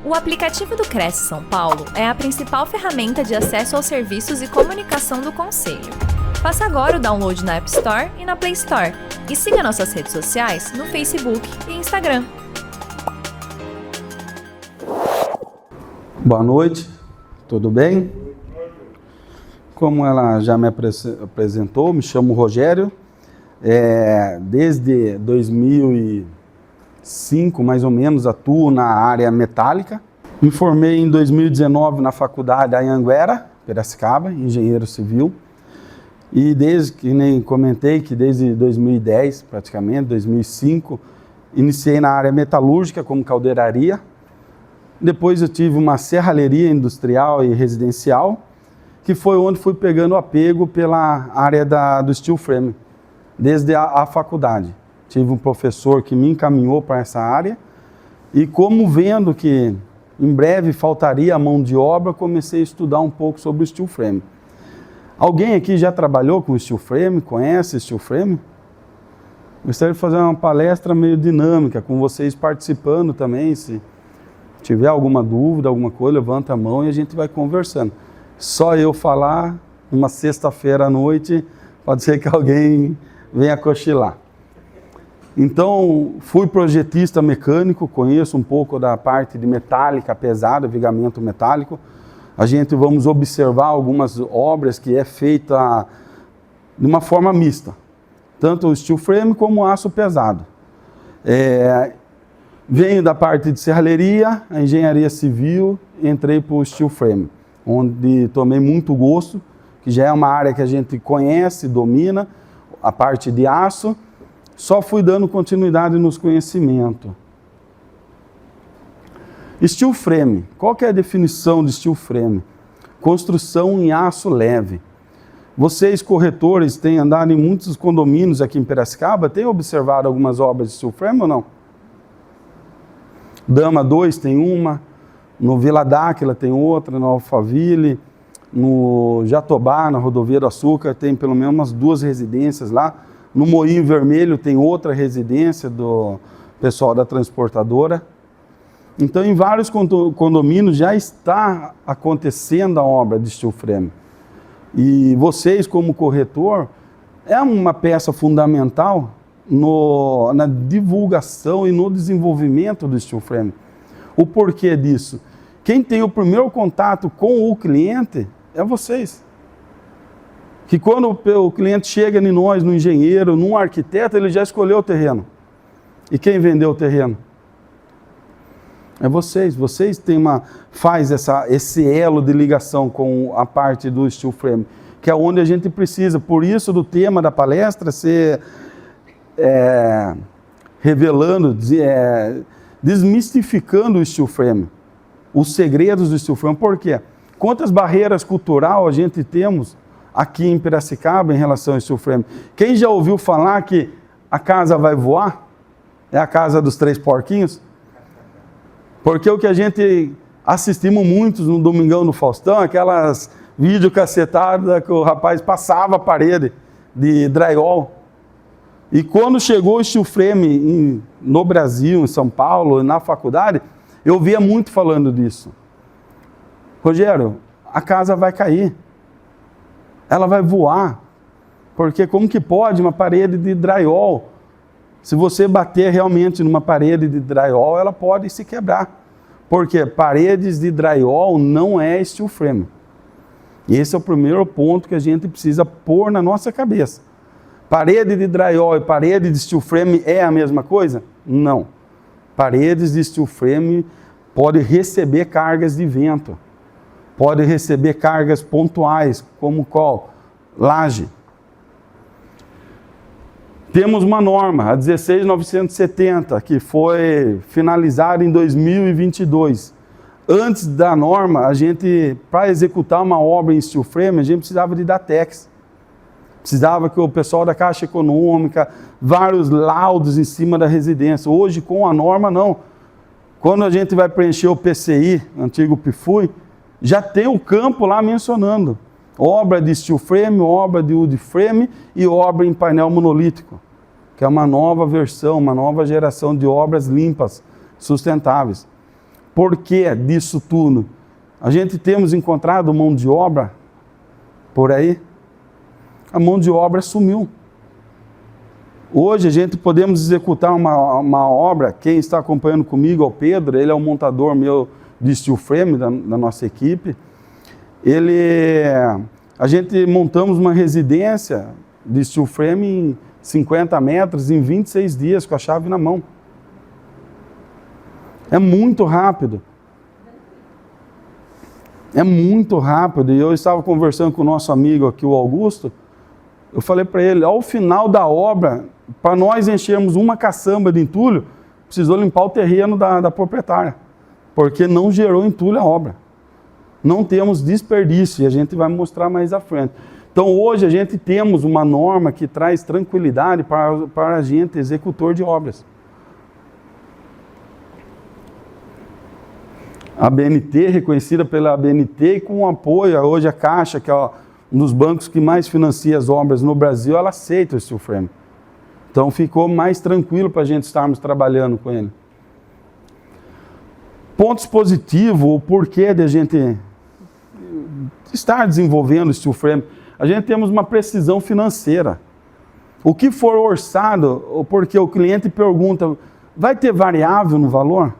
O aplicativo do Cresce São Paulo é a principal ferramenta de acesso aos serviços e comunicação do Conselho. Faça agora o download na App Store e na Play Store. E siga nossas redes sociais no Facebook e Instagram. Boa noite, tudo bem? Como ela já me apresentou, me chamo Rogério. Desde 2005, mais ou menos, atuo na área metálica. Me formei em 2019 na faculdade Anhanguera, Piracicaba, engenheiro civil. E desde que nem comentei que desde 2010, praticamente, 2005, iniciei na área metalúrgica como caldeiraria. Depois eu tive uma serralheria industrial e residencial, que foi onde fui pegando apego pela área do steel frame, desde a faculdade. Tive um professor que me encaminhou para essa área e como vendo que em breve faltaria a mão de obra, comecei a estudar um pouco sobre o steel frame. Alguém aqui já trabalhou com steel frame? Conhece steel frame? Gostaria de fazer uma palestra meio dinâmica, com vocês participando também. Se tiver alguma dúvida, alguma coisa, levanta a mão e a gente vai conversando. Só eu falar, uma sexta-feira à noite, pode ser que alguém venha cochilar. Então, fui projetista mecânico, conheço um pouco da parte de metálica pesada, vigamento metálico. Vamos observar algumas obras que é feita de uma forma mista, tanto o steel frame como o aço pesado. Venho da parte de serralheria, a engenharia civil, entrei para o steel frame, onde tomei muito gosto, que já é uma área que a gente conhece, domina, a parte de aço, só fui dando continuidade nos conhecimentos. Steel frame, qual que é a definição de steel frame? Construção em aço leve. Vocês, corretores, têm andado em muitos condomínios aqui em Piracicaba, têm observado algumas obras de steel frame ou não? Dama 2 tem uma, no Vila Dáquila tem outra, no Alphaville, no Jatobá, na Rodovia do Açúcar, tem pelo menos umas 2 residências lá. No Moinho Vermelho tem outra residência do pessoal da transportadora. Então, em vários condomínios já está acontecendo a obra de steel frame. E vocês, como corretor, é uma peça fundamental na divulgação e no desenvolvimento do steel frame. O porquê disso? Quem tem o primeiro contato com o cliente é vocês. Que quando o cliente chega em nós, no engenheiro, num arquiteto, ele já escolheu o terreno. E quem vendeu o terreno? É vocês. Vocês faz esse elo de ligação com a parte do steel frame, que é onde a gente precisa. Por isso, do tema da palestra ser revelando, desmistificando o steel frame, os segredos do steel frame. Por quê? Quantas barreiras culturais a gente temos aqui em Piracicaba em relação ao steel frame? Quem já ouviu falar que a casa vai voar? É a casa dos 3 porquinhos? Porque o que a gente assistimos muitos no Domingão do Faustão, aquelas videocassetadas que o rapaz passava a parede de drywall. E quando chegou o steel frame no Brasil, em São Paulo, na faculdade, eu via muito falando disso. Rogério, a casa vai cair. Ela vai voar. Porque como que pode uma parede de drywall? Se você bater realmente numa parede de drywall, ela pode se quebrar. Porque paredes de drywall não é steel frame. E esse é o primeiro ponto que a gente precisa pôr na nossa cabeça. Parede de drywall e parede de steel frame é a mesma coisa? Não. Paredes de steel frame podem receber cargas de vento. Podem receber cargas pontuais, como qual? Laje. Temos uma norma, a 16970, que foi finalizada em 2022. Antes da norma, para executar uma obra em steel frame, a gente precisava de DATEX. Precisava que o pessoal da Caixa Econômica, vários laudos em cima da residência. Hoje, com a norma, não. Quando a gente vai preencher o PCI, antigo PIFUI, já tem o campo lá mencionando obra de steel frame, obra de wood frame e obra em painel monolítico, que é uma nova versão, uma nova geração de obras limpas, sustentáveis. Por que disso tudo? A gente temos encontrado mão de obra por aí? A mão de obra sumiu. Hoje a gente podemos executar uma obra, quem está acompanhando comigo é o Pedro, ele é o montador meu de steel frame da nossa equipe. A gente montamos uma residência de steel frame em 50 metros em 26 dias com a chave na mão. É muito rápido. É muito rápido. E eu estava conversando com o nosso amigo aqui, o Augusto. Eu falei para ele, ao final da obra, para nós enchermos uma caçamba de entulho, precisou limpar o terreno da proprietária, porque não gerou entulho a obra. Não temos desperdício, e a gente vai mostrar mais à frente. Então hoje a gente temos uma norma que traz tranquilidade para a gente, executor de obras. A ABNT, reconhecida pela ABNT e com apoio, hoje a Caixa, que é um dos bancos que mais financia as obras no Brasil, ela aceita o steel frame. Então ficou mais tranquilo para a gente estarmos trabalhando com ele. Pontos positivos, o porquê de a gente estar desenvolvendo o steel frame. A gente temos uma precisão financeira. O que for orçado, porque o cliente pergunta, vai ter variável no valor?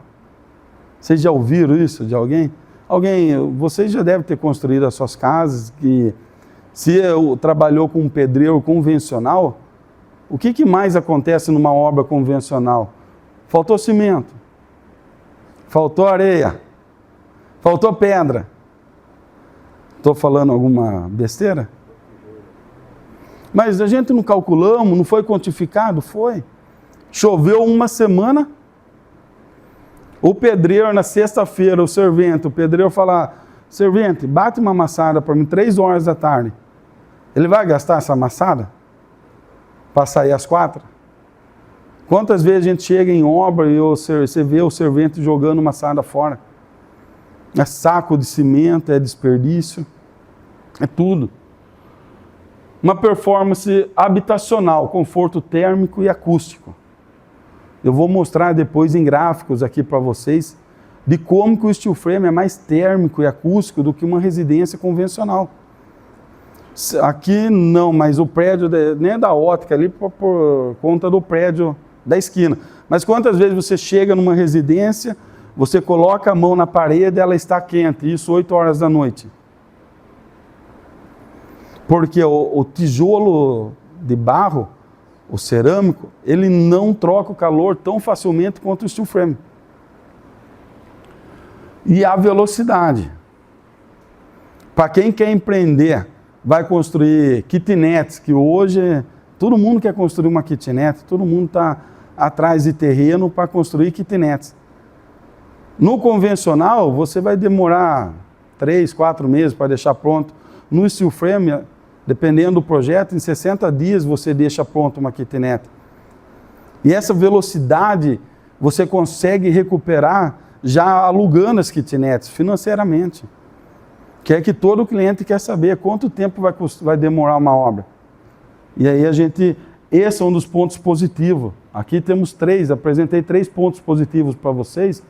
Vocês já ouviram isso de alguém? Vocês já devem ter construído as suas casas, que se trabalhou com um pedreiro convencional, o que mais acontece numa obra convencional? Faltou cimento, faltou areia, faltou pedra. Estou falando alguma besteira? Mas a gente não calculamos, não foi quantificado? Foi. Choveu uma semana, o pedreiro na sexta-feira, o pedreiro fala, servente, bate uma amassada para mim 3 horas da tarde. Ele vai gastar essa amassada? Para sair às 4? Quantas vezes a gente chega em obra e você vê o servente jogando amassada fora? É saco de cimento, é desperdício, é tudo. Uma performance habitacional, conforto térmico e acústico. Eu vou mostrar depois em gráficos aqui para vocês de como que o steel frame é mais térmico e acústico do que uma residência convencional. Aqui não, mas o prédio nem é da ótica ali por conta do prédio da esquina. Mas quantas vezes você chega numa residência, você coloca a mão na parede, ela está quente, isso 8 horas da noite. Porque o tijolo de barro, o cerâmico, ele não troca o calor tão facilmente quanto o steel frame. E a velocidade. Para quem quer empreender, vai construir kitnets, que hoje todo mundo quer construir uma kitnet, todo mundo está atrás de terreno para construir kitnets. No convencional, você vai demorar 3, 4 meses para deixar pronto. No steel frame, dependendo do projeto, em 60 dias você deixa pronto uma kitnet. E essa velocidade você consegue recuperar já alugando as kitnets financeiramente. Que é que todo cliente quer saber quanto tempo vai demorar uma obra. E aí esse é um dos pontos positivos. Aqui temos 3, apresentei 3 pontos positivos para vocês,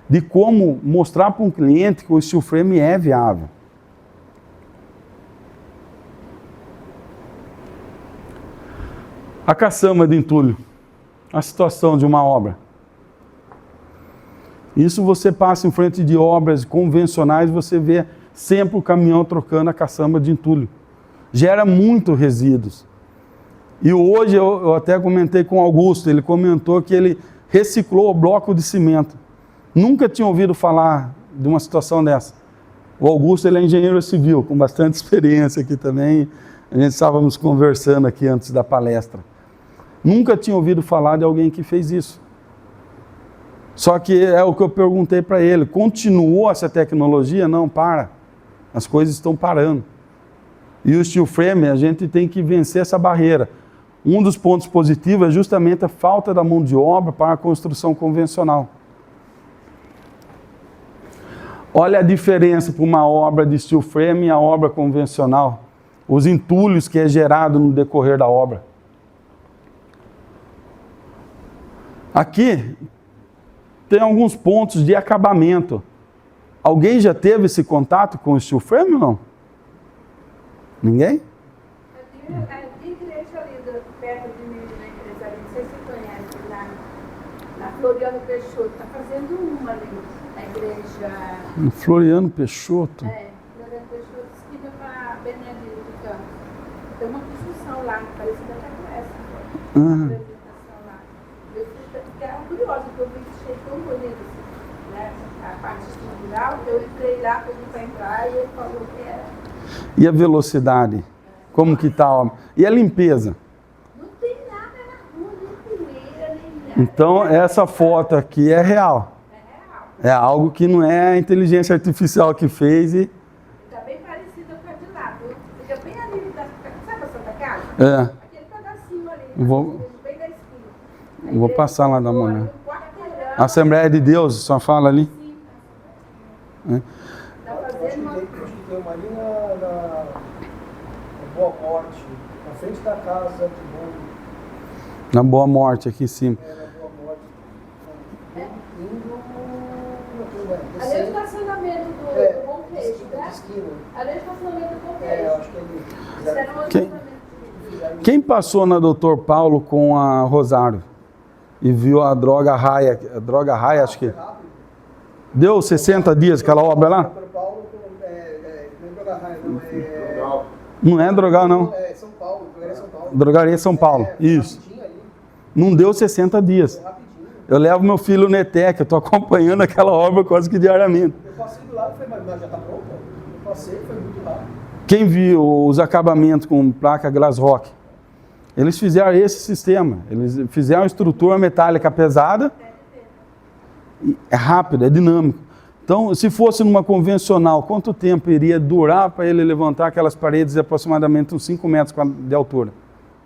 de como mostrar para um cliente que o steel frame é viável. A caçamba de entulho, a situação de uma obra. Isso você passa em frente de obras convencionais, você vê sempre o caminhão trocando a caçamba de entulho. Gera muito resíduos. E hoje eu até comentei com o Augusto, ele comentou que ele reciclou o bloco de cimento. Nunca tinha ouvido falar de uma situação dessa. O Augusto, ele é engenheiro civil, com bastante experiência aqui também. A gente estávamos conversando aqui antes da palestra. Nunca tinha ouvido falar de alguém que fez isso. Só que é o que eu perguntei para ele. Continuou essa tecnologia? Não, para. As coisas estão parando. E o steel frame, a gente tem que vencer essa barreira. Um dos pontos positivos é justamente a falta da mão de obra para a construção convencional. Olha a diferença para uma obra de steel frame e a obra convencional. Os entulhos que é gerado no decorrer da obra. Aqui, tem alguns pontos de acabamento. Alguém já teve esse contato com o steel frame ou não? Ninguém? A igreja ali perto de mim, na empresa ali, não sei se você conhece, lá na Floriano Peixoto, está fazendo uma ali, na igreja. No Floriano Peixoto? Floriano Peixoto, esquina para Benedito de Campos. Tem uma construção lá, parecida até com essa, uma apresentação lá. Eu fiquei curiosa, porque eu vi que achei tão bonito, assim, né? A parte estrutural, eu entrei lá, pedi para entrar e ele falou que era. E a velocidade? Como que tá? E a limpeza? Não tem nada na rua, nem poeira, nem nada. Então, essa foto aqui é real. É real. É algo que não é a inteligência artificial que fez e... Está bem parecida com a de lá, viu? Fica bem ali, sabe a Santa Casa? É. Aquele pedacinho ali, bem da esquina. Vou passar lá dar uma olhada. Um quarteirão. A Assembleia de Deus, só fala ali? Sim, É. tá fazendo uma... Tem uma ali na Boa Morte, na frente da casa de Bom. Na Boa Morte, aqui em cima. Na Boa Morte. Ali é o estacionamento do Bom Peixe, né? Esquina. Ali é o estacionamento do Bom Eu Peixe. acho que é ali. Isso era um Quem? estacionamento. Quem passou na Dr. Paulo com a Rosário e viu a droga raia, acho que... Deu 60 dias aquela obra lá? Dr. Paulo, não é Droga Raia, não é. Não é drogar, não. É São Paulo, Drogaria São Paulo. Drogaria São Paulo, isso. Rapidinho ali, Não deu 60 dias. rapidinho. Eu levo meu filho no ETEC, eu estou acompanhando aquela obra quase que diariamente. Eu passei do lado e falei, mas já tá pronta? Eu passei, foi muito rápido. Quem viu os acabamentos com placa Glass Rock, eles fizeram esse sistema. Eles fizeram uma estrutura metálica pesada, e é rápido, é dinâmico. Então, se fosse numa convencional, quanto tempo iria durar para ele levantar aquelas paredes de aproximadamente uns 5 metros de altura?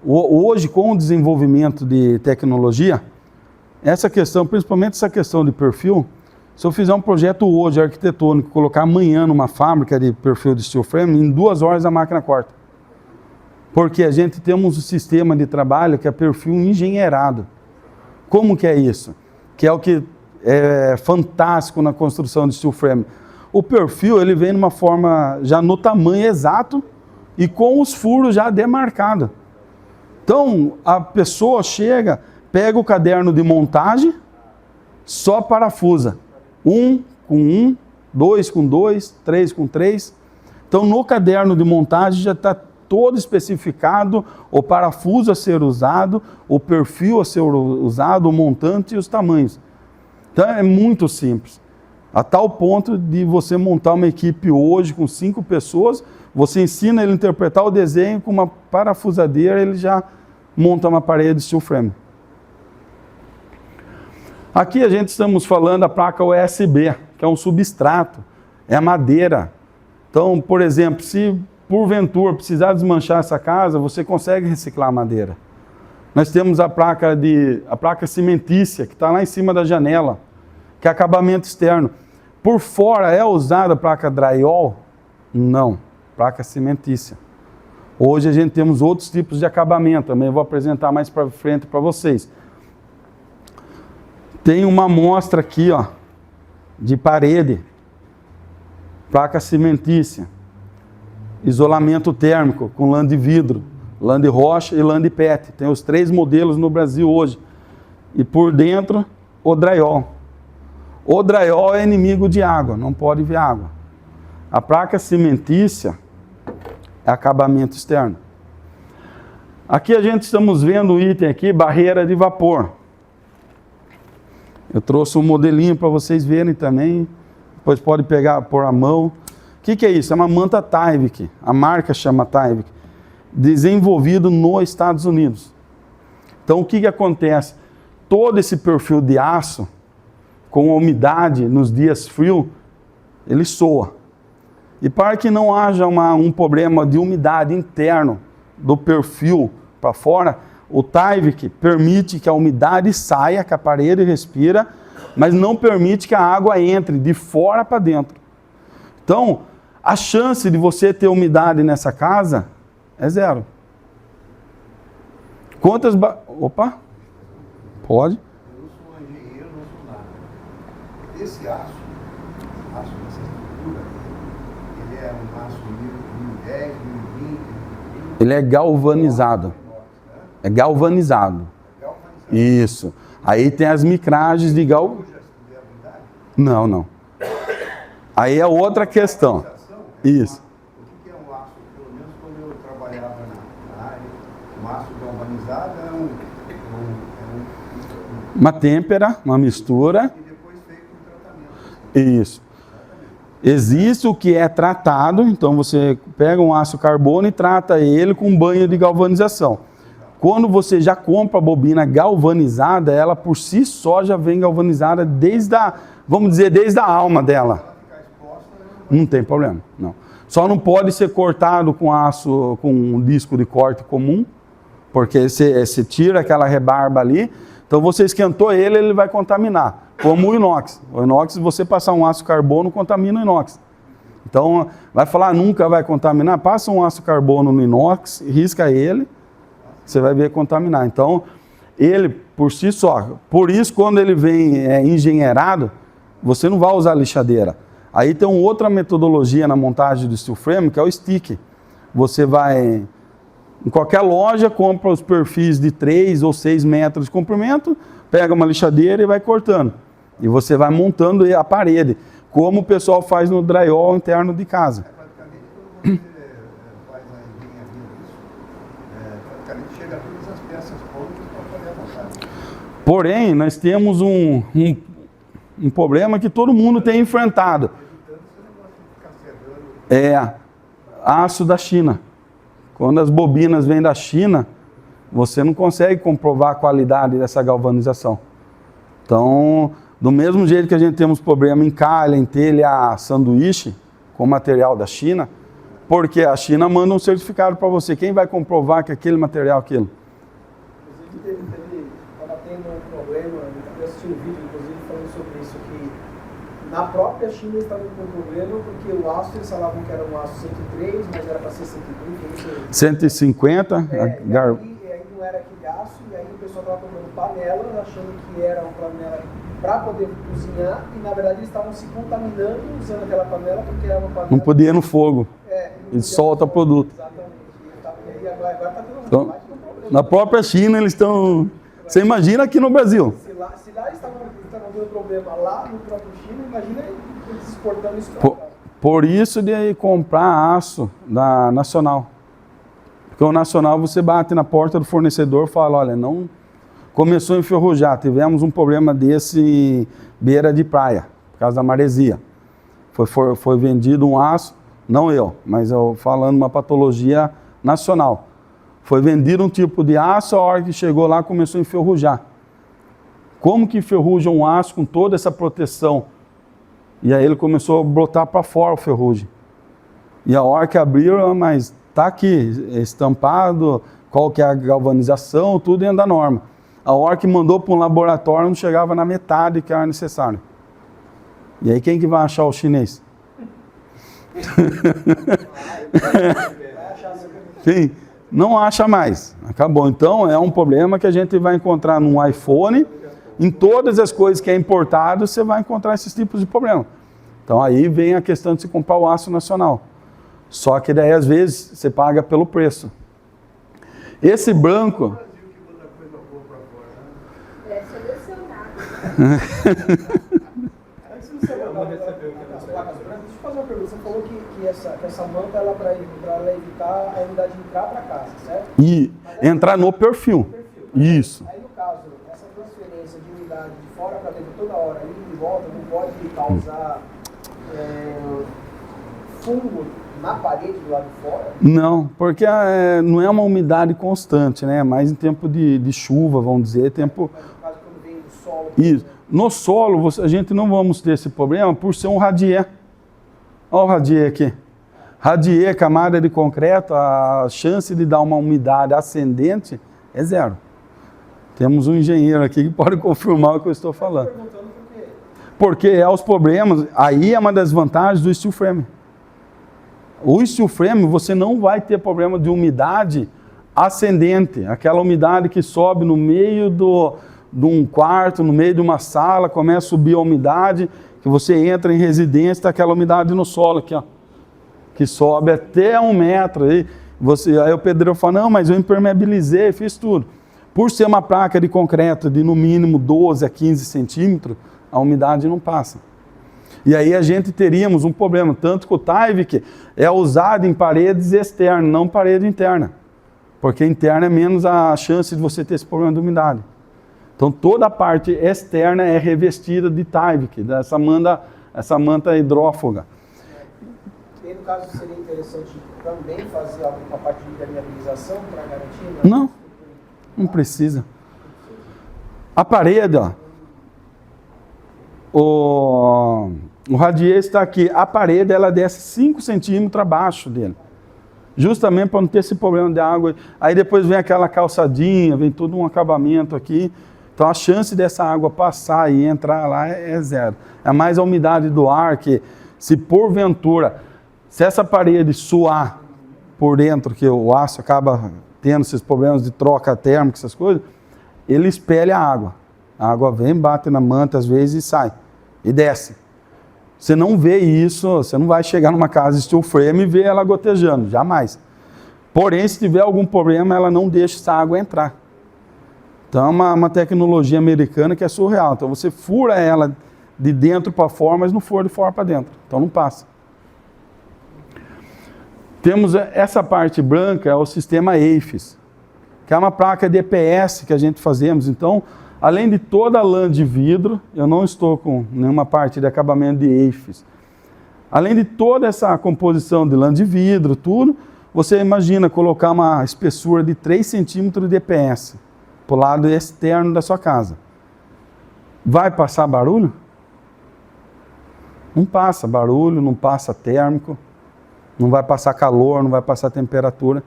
Hoje, com o desenvolvimento de tecnologia, essa questão, principalmente essa questão de perfil, se eu fizer um projeto hoje arquitetônico, colocar amanhã numa fábrica de perfil de steel frame, em 2 horas a máquina corta. Porque a gente temos um sistema de trabalho que é perfil engenheirado. Como que é isso? Que é o que é fantástico na construção de steel frame. O perfil, ele vem numa forma já no tamanho exato e com os furos já demarcados. Então, a pessoa chega, pega o caderno de montagem, só parafusa. 1 com 1, 2 com 2, 3 com 3. Então, no caderno de montagem já está todo especificado o parafuso a ser usado, o perfil a ser usado, o montante e os tamanhos. Então, é muito simples. A tal ponto de você montar uma equipe hoje com 5 pessoas, você ensina ele a interpretar o desenho com uma parafusadeira, ele já monta uma parede de steel frame. Aqui a gente estamos falando da placa USB, que é um substrato, é a madeira. Então, por exemplo, se porventura precisar desmanchar essa casa, você consegue reciclar a madeira. Nós temos a placa cimentícia, que está lá em cima da janela, que é acabamento externo. Por fora é usada a placa drywall? Não, placa cimentícia. Hoje a gente temos outros tipos de acabamento, também vou apresentar mais para frente para vocês. Tem uma amostra aqui, ó, de parede, placa cimentícia, isolamento térmico com lã de vidro, lã de rocha e lã de PET. Tem os 3 modelos no Brasil hoje. E por dentro, o drywall. O drywall é inimigo de água, não pode ver água. A placa cimentícia é acabamento externo. Aqui a gente estamos vendo o item aqui, barreira de vapor. Eu trouxe um modelinho para vocês verem também. Depois pode pegar, pôr a mão. O que é isso? É uma manta Tyvek. A marca chama Tyvek. Desenvolvido nos Estados Unidos. Então o que acontece? Todo esse perfil de aço, com a umidade nos dias frios, ele soa. E para que não haja um problema de umidade interno do perfil para fora, o Tyvek permite que a umidade saia, que a parede respira, mas não permite que a água entre de fora para dentro. Então, a chance de você ter umidade nessa casa é 0. Quantas... Opa! Pode? Eu sou engenheiro, não sou nada. esse aço dessa estrutura, ele é um aço 2010, 2020, Ele é galvanizado. É galvanizado. Isso. Aí tem as micragens de Não, não. Aí é outra questão. Isso. O que é um aço? Pelo menos quando eu trabalhava na área, um aço galvanizado uma têmpera, uma mistura. E depois feito um tratamento. Isso. Existe o que é tratado, então você pega um aço carbono e trata ele com um banho de galvanização. Quando você já compra a bobina galvanizada, ela por si só já vem galvanizada desde a, vamos dizer, desde a alma dela. Não tem problema, não. Só não pode ser cortado com aço, com um disco de corte comum, porque você tira aquela rebarba ali, então você esquentou ele, ele vai contaminar. Como o inox. O inox, se você passar um aço carbono, contamina o inox. Então, vai falar, nunca vai contaminar? Passa um aço carbono no inox, risca ele, você vai ver contaminar. Então, ele, por si só, por isso, quando ele vem engenheirado, você não vai usar lixadeira. Aí tem uma outra metodologia na montagem do steel frame, que é o stick. Você vai, em qualquer loja, compra os perfis de 3 ou 6 metros de comprimento, pega uma lixadeira e vai cortando. E você vai montando a parede, como o pessoal faz no drywall interno de casa. Praticamente, quando você faz a engenharia disso, praticamente chega a todas as peças prontas para fazer a montagem. Porém, nós temos um problema que todo mundo tem enfrentado. É aço da China. Quando as bobinas vêm da China, você não consegue comprovar a qualidade dessa galvanização. Então, do mesmo jeito que a gente temos problema em calha, em telha, sanduíche, com material da China, porque a China manda um certificado para você. Quem vai comprovar que aquele material é aquilo? Inclusive, estava tendo um problema, eu assisti um vídeo, inclusive, falando sobre isso, que na própria China estava com um problema, porque o aço, eles falavam que era um aço 103, mas era para ser 130. 150? E aí não era aquele aço, e aí o pessoal estava comprando panelas, achando que era uma panela para poder cozinhar, e na verdade eles estavam se contaminando usando aquela panela, porque era uma panela... Não podia ir no fogo. E solta produto. Exatamente. E agora está tendo um Então, na própria China eles estão... Você imagina aqui no Brasil. Se lá eles estavam tendo problema lá no próprio China, imagina eles exportando isso para cá. Por isso de comprar aço da Nacional. Porque o Nacional você bate na porta do fornecedor e fala, olha, não começou a enferrujar, tivemos um problema desse em beira de praia, por causa da maresia. Foi vendido um aço, não eu, mas eu falando uma patologia nacional. Foi vendido um tipo de aço, a hora que chegou lá começou a enferrujar. Como que enferruja um aço com toda essa proteção? E aí ele começou a brotar para fora o ferrugem. E a hora que abriu, mas está aqui, estampado, qual que é a galvanização, tudo dentro da norma. A hora que mandou para um laboratório não chegava na metade que era necessário. E aí quem que vai achar o chinês? Sim, não acha mais. Acabou. Então é um problema que a gente vai encontrar num iPhone. Em todas as coisas que é importado, você vai encontrar esses tipos de problema. Então aí vem a questão de se comprar o aço nacional. Só que daí às vezes você paga pelo preço. Esse branco... É selecionado. Antes de você voltar as placas brancas, deixa eu fazer uma pergunta. Você falou que essa manta ela para evitar a umidade entrar para casa, certo? E entrar no perfil. Isso. Aí no caso, essa transferência de umidade de fora para dentro toda hora, indo e volta, não pode causar fungo na parede do lado de fora? Não, porque não é uma umidade constante, né? Mais em tempo de chuva, vamos dizer, tempo... Mas no caso, quando vem do solo... Isso. No solo, a gente não vamos ter esse problema por ser um radier. Olha o radier aqui. Radier, camada de concreto, a chance de dar uma umidade ascendente é zero. Temos um engenheiro aqui que pode confirmar o que eu estou falando. Porque é os problemas, aí é uma das vantagens do steel frame. O steel frame, você não vai ter problema de umidade ascendente, aquela umidade que sobe no meio de um quarto, no meio de uma sala, começa a subir a umidade, que você entra em residência, está aquela umidade no solo aqui, ó, que sobe até 1 metro. Aí o pedreiro fala, não, mas eu impermeabilizei, fiz tudo. Por ser uma placa de concreto de no mínimo 12 a 15 centímetros, a umidade não passa. E aí a gente teríamos um problema, tanto que o Tyvek é usado em paredes externas, não parede interna. Porque interna é menos a chance de você ter esse problema de umidade. Então toda a parte externa é revestida de Tyvek, essa manta hidrófuga. E no caso seria interessante também fazer alguma parte de impermeabilização para garantir? Não, não precisa. A parede, ó, o radier está aqui, a parede ela desce 5 centímetros abaixo dele. Justamente para não ter esse problema de água. Aí depois vem aquela calçadinha, vem todo um acabamento aqui. Então a chance dessa água passar e entrar lá é zero. É mais a umidade do ar que, se porventura, se essa parede suar por dentro, que o aço acaba tendo esses problemas de troca térmica, essas coisas, ele espelha a água. A água vem, bate na manta às vezes e sai. E desce. Você não vê isso, você não vai chegar numa casa steel frame e ver ela gotejando, jamais. Porém, se tiver algum problema, ela não deixa essa água entrar. Então é uma tecnologia americana que é surreal. Então você fura ela de dentro para fora, mas não fura de fora para dentro. Então não passa. Temos essa parte branca, é o sistema AFES, que é uma placa de EPS que a gente fazemos. Então, além de toda a lã de vidro, eu não estou com nenhuma parte de acabamento de AFES. Além de toda essa composição de lã de vidro, tudo, você imagina colocar uma espessura de 3 centímetros de EPS para o lado externo da sua casa. Vai passar barulho? Não passa barulho, não passa térmico, não vai passar calor, não vai passar temperatura.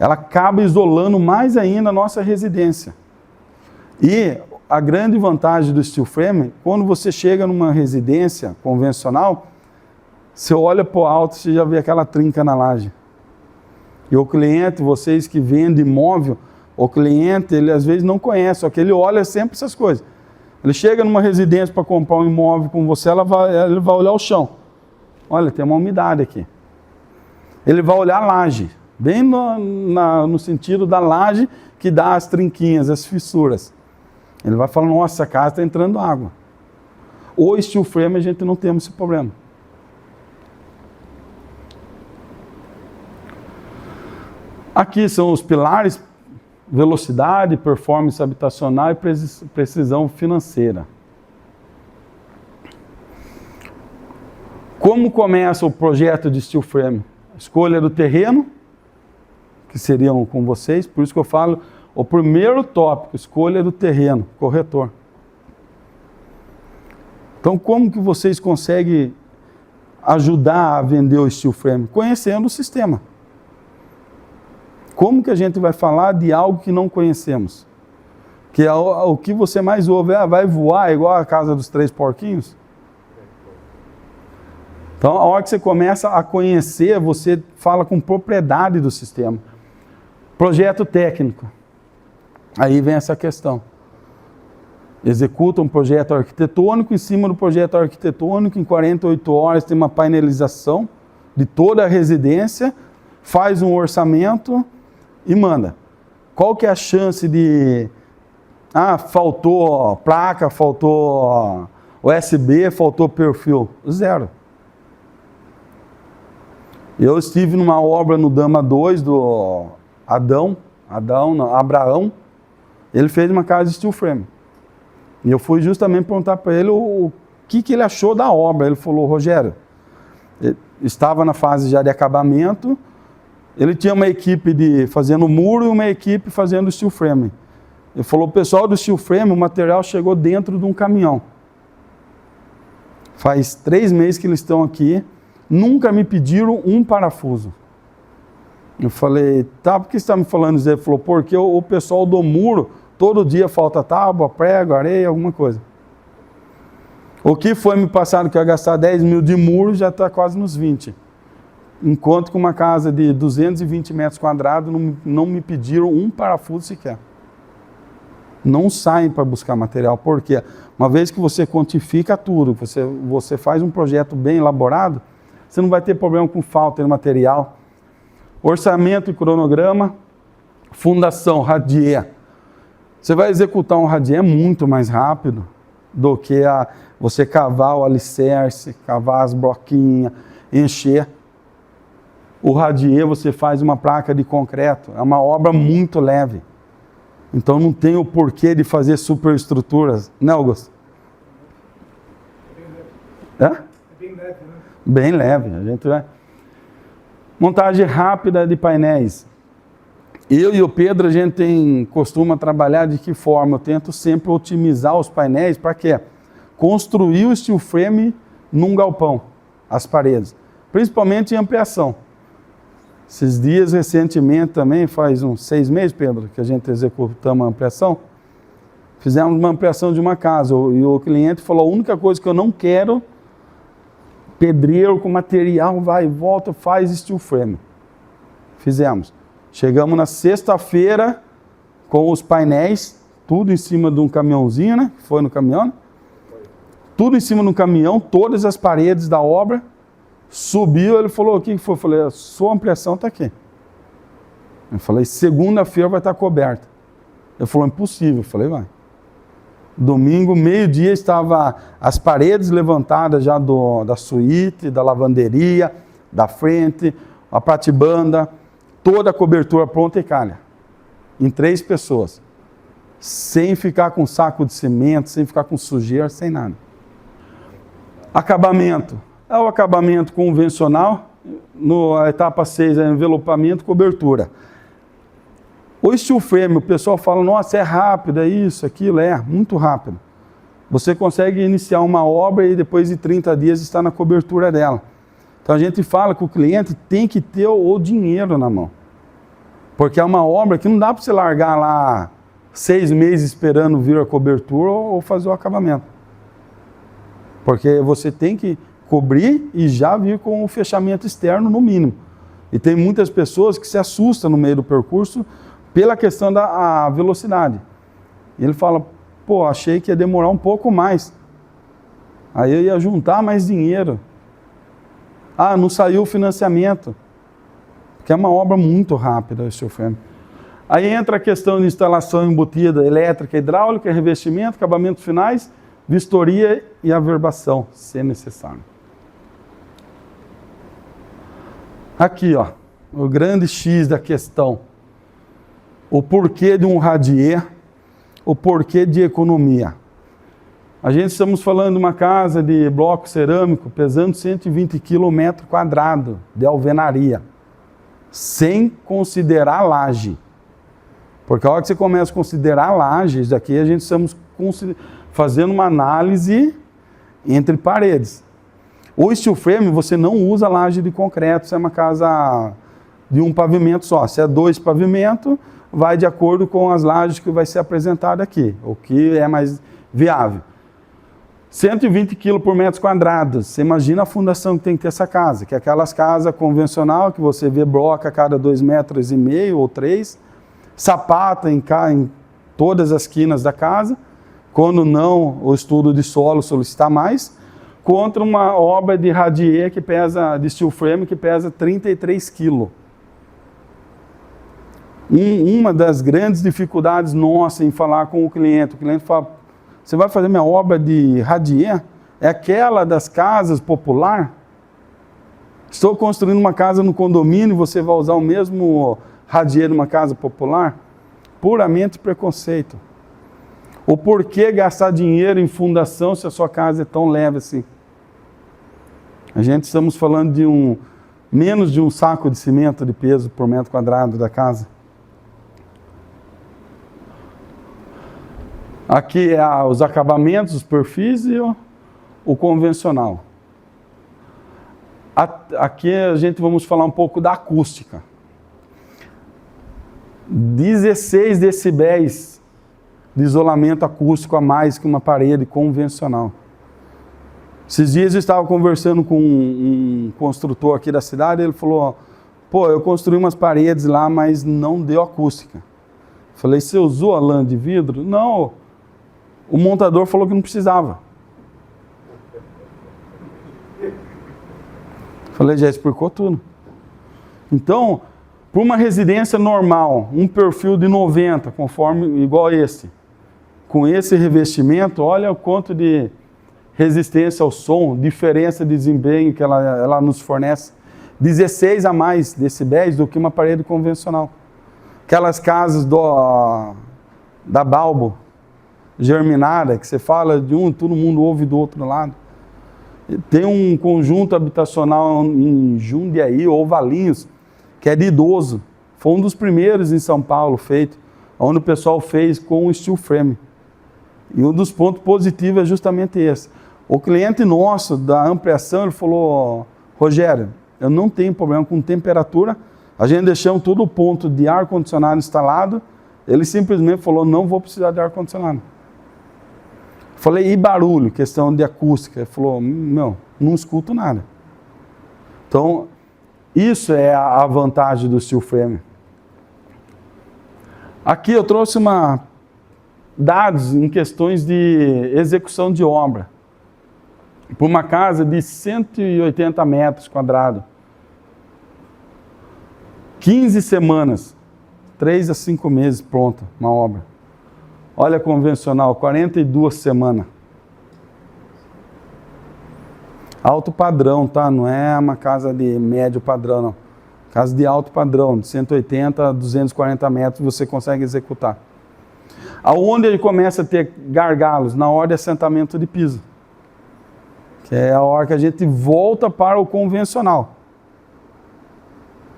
Ela acaba isolando mais ainda a nossa residência. E a grande vantagem do steel frame, quando você chega numa residência convencional, você olha para o alto, você já vê aquela trinca na laje. E o cliente, vocês que vendem imóvel, o cliente, ele às vezes não conhece, só que ele olha sempre essas coisas. Ele chega numa residência para comprar um imóvel com você, ele vai olhar o chão. Olha, tem uma umidade aqui. Ele vai olhar a laje, bem no sentido da laje que dá as trinquinhas, as fissuras. Ele vai falar, nossa, essa casa está entrando água. O steel frame a gente não tem esse problema. Aqui são os pilares: velocidade, performance habitacional e precisão financeira. Como começa o projeto de steel frame? Escolha do terreno, que seriam com vocês, por isso que eu falo, o primeiro tópico, escolha do terreno, corretor. Então, como que vocês conseguem ajudar a vender o steel frame? Conhecendo o sistema. Como que a gente vai falar de algo que não conhecemos? Que é o que você mais ouve, vai voar igual a casa dos 3 porquinhos? Então, a hora que você começa a conhecer, você fala com propriedade do sistema. Projeto técnico. Aí vem essa questão. Executa um projeto arquitetônico, em cima do projeto arquitetônico, em 48 horas tem uma painelização de toda a residência, faz um orçamento e manda. Qual que é a chance de... faltou placa, faltou USB, faltou perfil? 0. Eu estive numa obra no Dama 2 do Abraão, ele fez uma casa steel frame. E eu fui justamente perguntar para ele o que ele achou da obra. Ele falou, Rogério, estava na fase já de acabamento, ele tinha uma equipe fazendo muro e uma equipe fazendo steel frame. Ele falou, o pessoal do steel frame, o material chegou dentro de um caminhão. Faz 3 meses que eles estão aqui, nunca me pediram um parafuso. Eu falei, tá, por que você está me falando isso? Ele falou, porque o pessoal do muro, todo dia falta tábua, prego, areia, alguma coisa. O que foi me passado que eu ia gastar 10 mil de muro, já está quase nos 20. Enquanto que uma casa de 220 metros quadrados, não me pediram um parafuso sequer. não saem para buscar material. Por quê? Uma vez que você quantifica tudo, você faz um projeto bem elaborado, você não vai ter problema com falta de material. Orçamento e cronograma, fundação, radier. Você vai executar um radier muito mais rápido do que você cavar o alicerce, cavar as bloquinhas, encher. O radier você faz uma placa de concreto, é uma obra muito leve. Então não tem o porquê de fazer superestruturas, né, Augusto? É? Bem leve, né? Bem leve. A gente vai. Montagem rápida de painéis. Eu e o Pedro, a gente costuma trabalhar de que forma? Eu tento sempre otimizar os painéis para quê? Construir o steel frame num galpão, as paredes, principalmente em ampliação. Esses dias, recentemente também, faz uns 6 meses, Pedro, que a gente executamos a ampliação, fizemos uma ampliação de uma casa, e o cliente falou, a única coisa que eu não quero, pedreiro com material, vai e volta, faz steel frame. Fizemos. Chegamos na sexta-feira com os painéis, tudo em cima de um caminhãozinho, né? Foi no caminhão, né? Tudo em cima do caminhão, todas as paredes da obra. Subiu, ele falou, o que foi? Eu falei, a sua ampliação está aqui. Eu falei, segunda-feira vai estar coberta. Ele falou, impossível. Eu falei, vai. Domingo, meio-dia, estava as paredes levantadas já da suíte, da lavanderia, da frente, a pratibanda, toda a cobertura pronta e calha. Em 3 pessoas. Sem ficar com saco de cimento, sem ficar com sujeira, sem nada. Acabamento. É o acabamento convencional, na etapa 6 é envelopamento, cobertura. O steel frame, o pessoal fala, nossa, é rápido, é isso, aquilo, é muito rápido. Você consegue iniciar uma obra e depois de 30 dias está na cobertura dela. Então a gente fala que o cliente tem que ter o dinheiro na mão. Porque é uma obra que não dá para você largar lá 6 meses esperando vir a cobertura ou fazer o acabamento. Porque você tem que cobrir e já vir com o fechamento externo no mínimo. E tem muitas pessoas que se assustam no meio do percurso pela questão da velocidade. E ele fala, pô, achei que ia demorar um pouco mais. Aí eu ia juntar mais dinheiro. Ah, não saiu o financiamento. Porque é uma obra muito rápida, o steel frame. Aí entra a questão de instalação embutida elétrica, hidráulica, revestimento, acabamentos finais, vistoria e averbação, se necessário. Aqui, ó, o grande X da questão. O porquê de um radier, o porquê de economia. A gente estamos falando de uma casa de bloco cerâmico pesando 120 kg metro quadrado de alvenaria, sem considerar laje. Porque a hora que você começa a considerar lajes, aqui a gente estamos fazendo uma análise entre paredes. O steel frame você não usa laje de concreto, se é uma casa de um pavimento só. Se é 2 pavimentos, vai de acordo com as lajes que vai ser apresentada aqui, o que é mais viável. 120 kg por metro quadrado. Você imagina a fundação que tem que ter essa casa, que é aquelas casas convencional que você vê bloco a cada 2,5 metros ou 3, sapata em todas as quinas da casa, quando não o estudo de solo solicitar mais, contra uma obra de radier que pesa, de steel frame que pesa 33 kg. Uma das grandes dificuldades nossas em falar com o cliente fala, você vai fazer minha obra de radier? É aquela das casas popular? Estou construindo uma casa no condomínio, você vai usar o mesmo radier de uma casa popular? Puramente preconceito. O porquê gastar dinheiro em fundação se a sua casa é tão leve assim? A gente estamos falando de menos de um saco de cimento de peso por metro quadrado da casa. Aqui é os acabamentos, os perfis e o convencional. Aqui a gente vamos falar um pouco da acústica. 16 decibéis de isolamento acústico a mais que uma parede convencional. Esses dias eu estava conversando com um construtor aqui da cidade, ele falou, pô, eu construí umas paredes lá, mas não deu acústica. Falei, você usou a lã de vidro? Não, o montador falou que não precisava. Falei, já explicou tudo. Então, para uma residência normal, um perfil de 90, conforme igual esse, com esse revestimento, olha o quanto de resistência ao som, diferença de desempenho que ela nos fornece. 16 a mais decibéis do que uma parede convencional. Aquelas casas da Balbo, germinada, que você fala de um, todo mundo ouve do outro lado. Tem um conjunto habitacional em Jundiaí, ou Valinhos, que é de idoso. Foi um dos primeiros em São Paulo feito, onde o pessoal fez com steel frame. E um dos pontos positivos é justamente esse. O cliente nosso da ampliação, ele falou, Rogério, eu não tenho problema com temperatura, a gente deixamos todo o ponto de ar-condicionado instalado, ele simplesmente falou, não vou precisar de ar-condicionado. Falei, e barulho, questão de acústica? Ele falou, não escuto nada. Então, isso é a vantagem do steel frame. Aqui eu trouxe dados em questões de execução de obra. Para uma casa de 180 metros quadrados. 15 semanas, 3 a 5 meses pronta uma obra. Olha a convencional, 42 semanas. Alto padrão, tá? Não é uma casa de médio padrão, não. Casa de alto padrão, de 180 a 240 metros você consegue executar. Aonde ele começa a ter gargalos? Na hora de assentamento de piso. Que é a hora que a gente volta para o convencional.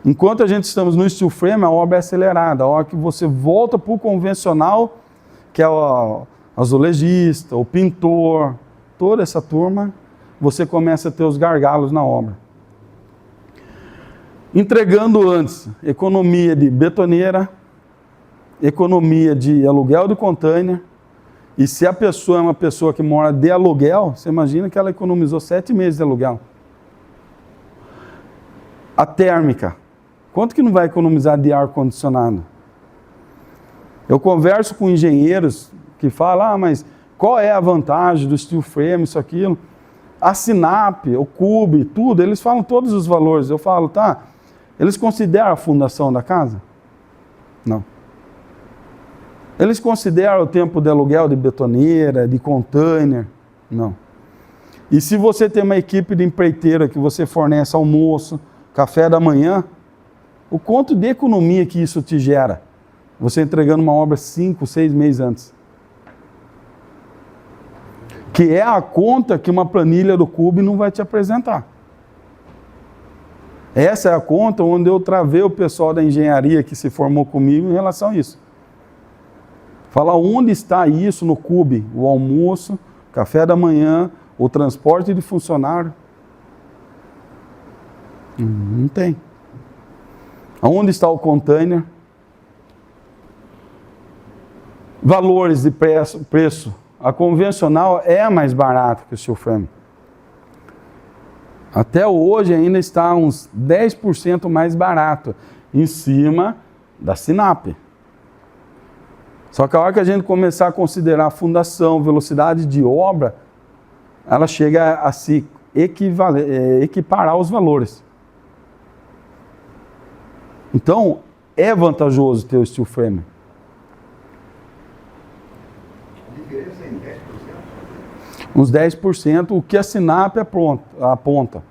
Enquanto a gente estamos no steel frame, a obra é acelerada. A hora que você volta para o convencional, que é o azulejista, o pintor, toda essa turma, você começa a ter os gargalos na obra. Entregando antes, economia de betoneira, economia de aluguel de container, e se a pessoa é uma pessoa que mora de aluguel, você imagina que ela economizou 7 meses de aluguel. A térmica, quanto que não vai economizar de ar-condicionado? Eu converso com engenheiros que falam, mas qual é a vantagem do steel frame, isso, aquilo? A Sinap, o Cube, tudo, eles falam todos os valores. Eu falo, tá, eles consideram a fundação da casa? Não. Eles consideram o tempo de aluguel de betoneira, de container? Não. E se você tem uma equipe de empreiteira que você fornece almoço, café da manhã, o quanto de economia que isso te gera? Você entregando uma obra 5, 6 meses antes. Que é a conta que uma planilha do Cube não vai te apresentar. Essa é a conta onde eu travei o pessoal da engenharia que se formou comigo em relação a isso. Falar onde está isso no Cube, o almoço, café da manhã, o transporte de funcionário. Não tem. Aonde está o container? Valores de preço. A convencional é a mais barata que o steel frame. Até hoje ainda está uns 10% mais barato, em cima da Sinap. Só que a hora que a gente começar a considerar fundação, velocidade de obra, ela chega a se equiparar os valores. Então, é vantajoso ter o steel frame. A diferença é em 10%? Uns 10%, o que a Sinap aponta.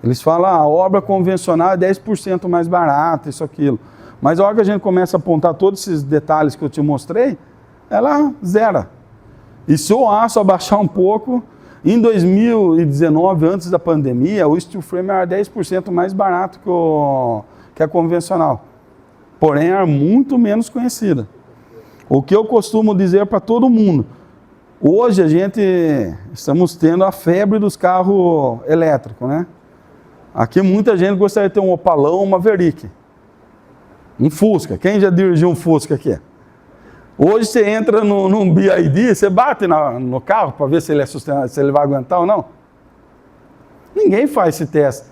Eles falam, a obra convencional é 10% mais barata, isso, aquilo. Mas a hora que a gente começa a apontar todos esses detalhes que eu te mostrei, ela zera. E se o aço abaixar um pouco, em 2019, antes da pandemia, o steel frame era 10% mais barato que a convencional. Porém, era muito menos conhecida. O que eu costumo dizer para todo mundo, hoje estamos tendo a febre dos carros elétricos, né? Aqui muita gente gostaria de ter um Opalão, uma Maverick. Um Fusca. Quem já dirigiu um Fusca aqui? Hoje você entra num BID, você bate no carro para ver se ele é sustentável, se ele vai aguentar ou não. Ninguém faz esse teste.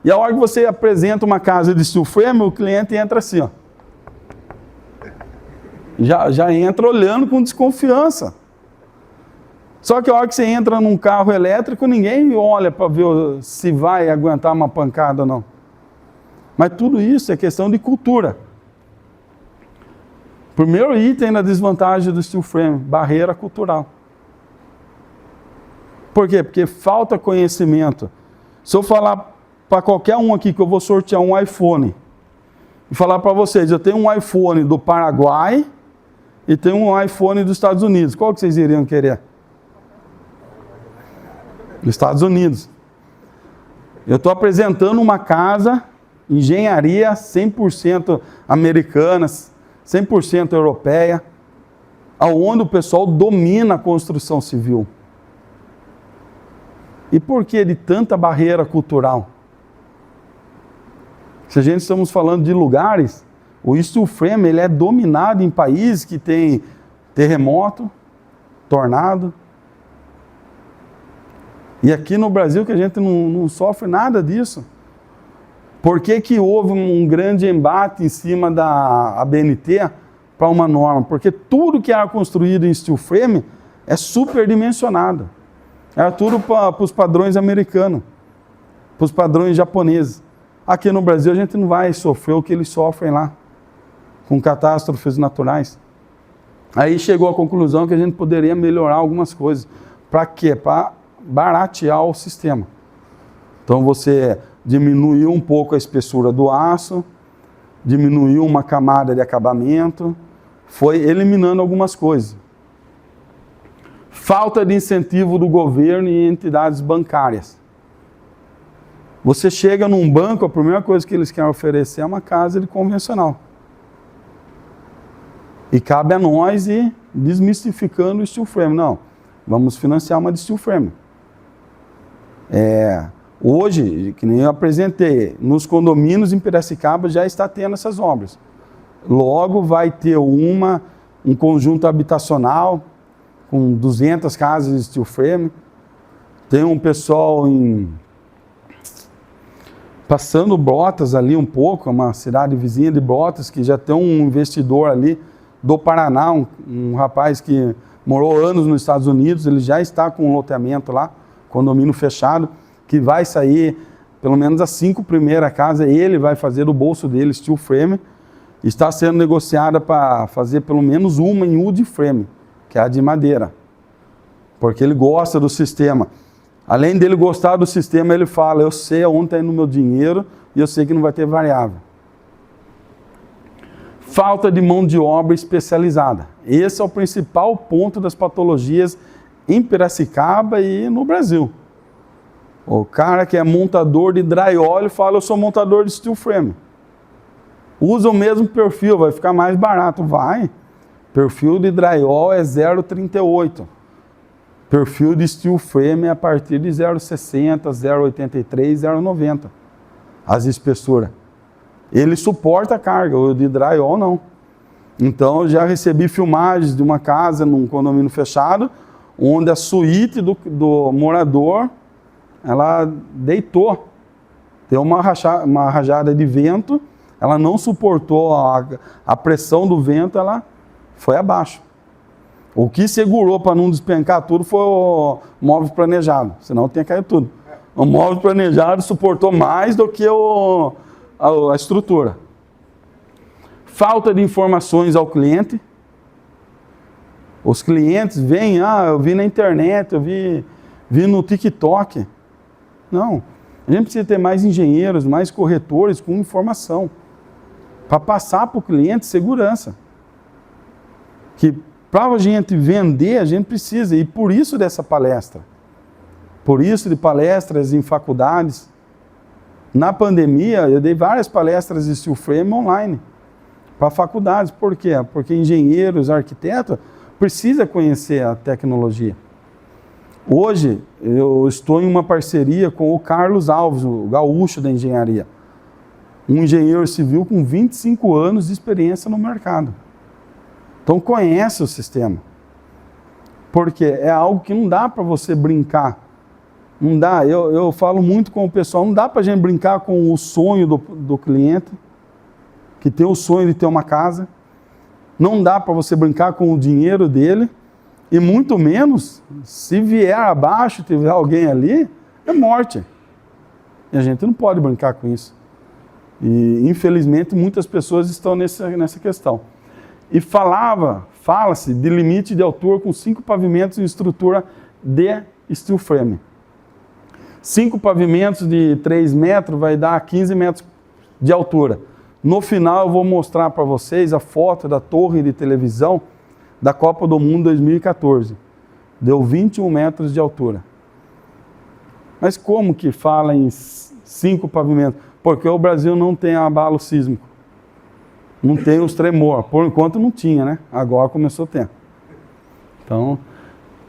E a hora que você apresenta uma casa de steel frame, o cliente entra assim, ó. Já entra olhando com desconfiança. Só que a hora que você entra num carro elétrico, ninguém olha para ver se vai aguentar uma pancada ou não. Mas tudo isso é questão de cultura. Primeiro item na desvantagem do steel frame, barreira cultural. Por quê? Porque falta conhecimento. Se eu falar para qualquer um aqui que eu vou sortear um iPhone, e falar para vocês, eu tenho um iPhone do Paraguai e tenho um iPhone dos Estados Unidos, qual que vocês iriam querer? Dos Estados Unidos. Eu estou apresentando uma casa, engenharia 100% americana, 100% europeia, aonde o pessoal domina a construção civil. E por que de tanta barreira cultural? Se a gente estamos falando de lugares, o steel frame ele é dominado em países que tem terremoto, tornado. E aqui no Brasil que a gente não sofre nada disso. Por que houve um grande embate em cima da ABNT para uma norma? Porque tudo que era construído em steel frame é superdimensionado. Era tudo para os padrões americanos, para os padrões japoneses. Aqui no Brasil a gente não vai sofrer o que eles sofrem lá, com catástrofes naturais. Aí chegou à conclusão que a gente poderia melhorar algumas coisas. Para quê? Para baratear o sistema. Então você diminuiu um pouco a espessura do aço, diminuiu uma camada de acabamento, foi eliminando algumas coisas. Falta de incentivo do governo e entidades bancárias. Você chega num banco, a primeira coisa que eles querem oferecer é uma casa de convencional. E cabe a nós ir desmistificando o steel frame. Não, vamos financiar uma de steel frame. Hoje, que nem eu apresentei, nos condomínios em Piracicaba já está tendo essas obras. Logo vai ter um conjunto habitacional com 200 casas de steel frame. Tem um pessoal passando Brotas ali um pouco, uma cidade vizinha de Brotas, que já tem um investidor ali do Paraná, um rapaz que morou anos nos Estados Unidos, ele já está com um loteamento lá, condomínio fechado, que vai sair pelo menos as 5 primeiras casas, ele vai fazer do bolso dele steel frame, está sendo negociada para fazer pelo menos uma em wood frame, que é a de madeira, porque ele gosta do sistema. Além dele gostar do sistema, ele fala, eu sei aonde está indo o meu dinheiro e eu sei que não vai ter variável. Falta de mão de obra especializada. Esse é o principal ponto das patologias em Piracicaba e no Brasil. O cara que é montador de drywall fala, eu sou montador de steel frame. Usa o mesmo perfil, vai ficar mais barato. Vai. Perfil de drywall é 0,38. Perfil de steel frame é a partir de 0,60, 0,83, 0,90. As espessuras. Ele suporta a carga, o de drywall não. Então eu já recebi filmagens de uma casa num condomínio fechado, onde a suíte do morador, ela deitou. Deu uma rajada de vento, ela não suportou a pressão do vento, ela foi abaixo. O que segurou para não despencar tudo foi o móvel planejado, senão tinha caído tudo. O móvel planejado suportou mais do que a estrutura. Falta de informações ao cliente. Os clientes vêm, eu vi na internet, eu vi no TikTok. Não, a gente precisa ter mais engenheiros, mais corretores com informação, para passar para o cliente segurança. Que para a gente vender, a gente precisa, e por isso dessa palestra. Por isso de palestras em faculdades. Na pandemia, eu dei várias palestras de steel frame online, para faculdades. Por quê? Porque engenheiros, arquitetos, precisam conhecer a tecnologia. Hoje, eu estou em uma parceria com o Carlos Alves, o gaúcho da engenharia. Um engenheiro civil com 25 anos de experiência no mercado. Então conhece o sistema. Porque é algo que não dá para você brincar. Não dá, eu falo muito com o pessoal, não dá para a gente brincar com o sonho do cliente, que tem o sonho de ter uma casa. não dá para você brincar com o dinheiro dele, e muito menos, se vier abaixo, tiver alguém ali, é morte. E a gente não pode brincar com isso. E, infelizmente, muitas pessoas estão nessa questão. E fala-se de limite de altura com 5 pavimentos em estrutura de steel frame. 5 pavimentos de 3 metros vai dar 15 metros de altura. No final eu vou mostrar para vocês a foto da torre de televisão da Copa do Mundo 2014. Deu 21 metros de altura. Mas como que fala em 5 pavimentos? Porque o Brasil não tem abalo sísmico. Não tem os tremor. Por enquanto não tinha, né? Agora começou a ter. Então,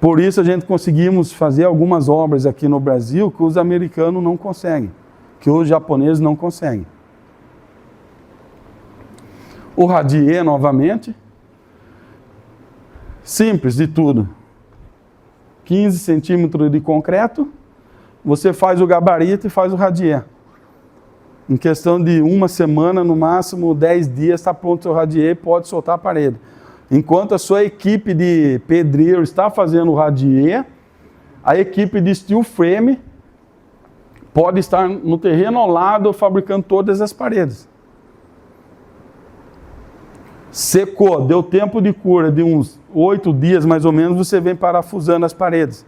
por isso a gente conseguimos fazer algumas obras aqui no Brasil que os americanos não conseguem, que os japoneses não conseguem. O radier, novamente, simples de tudo. 15 centímetros de concreto, você faz o gabarito e faz o radier. Em questão de 1 semana, no máximo 10 dias, está pronto o seu radier e pode soltar a parede. Enquanto a sua equipe de pedreiro está fazendo o radier, a equipe de steel frame pode estar no terreno ao lado fabricando todas as paredes. Secou, deu tempo de cura de uns 8 dias mais ou menos, você vem parafusando as paredes.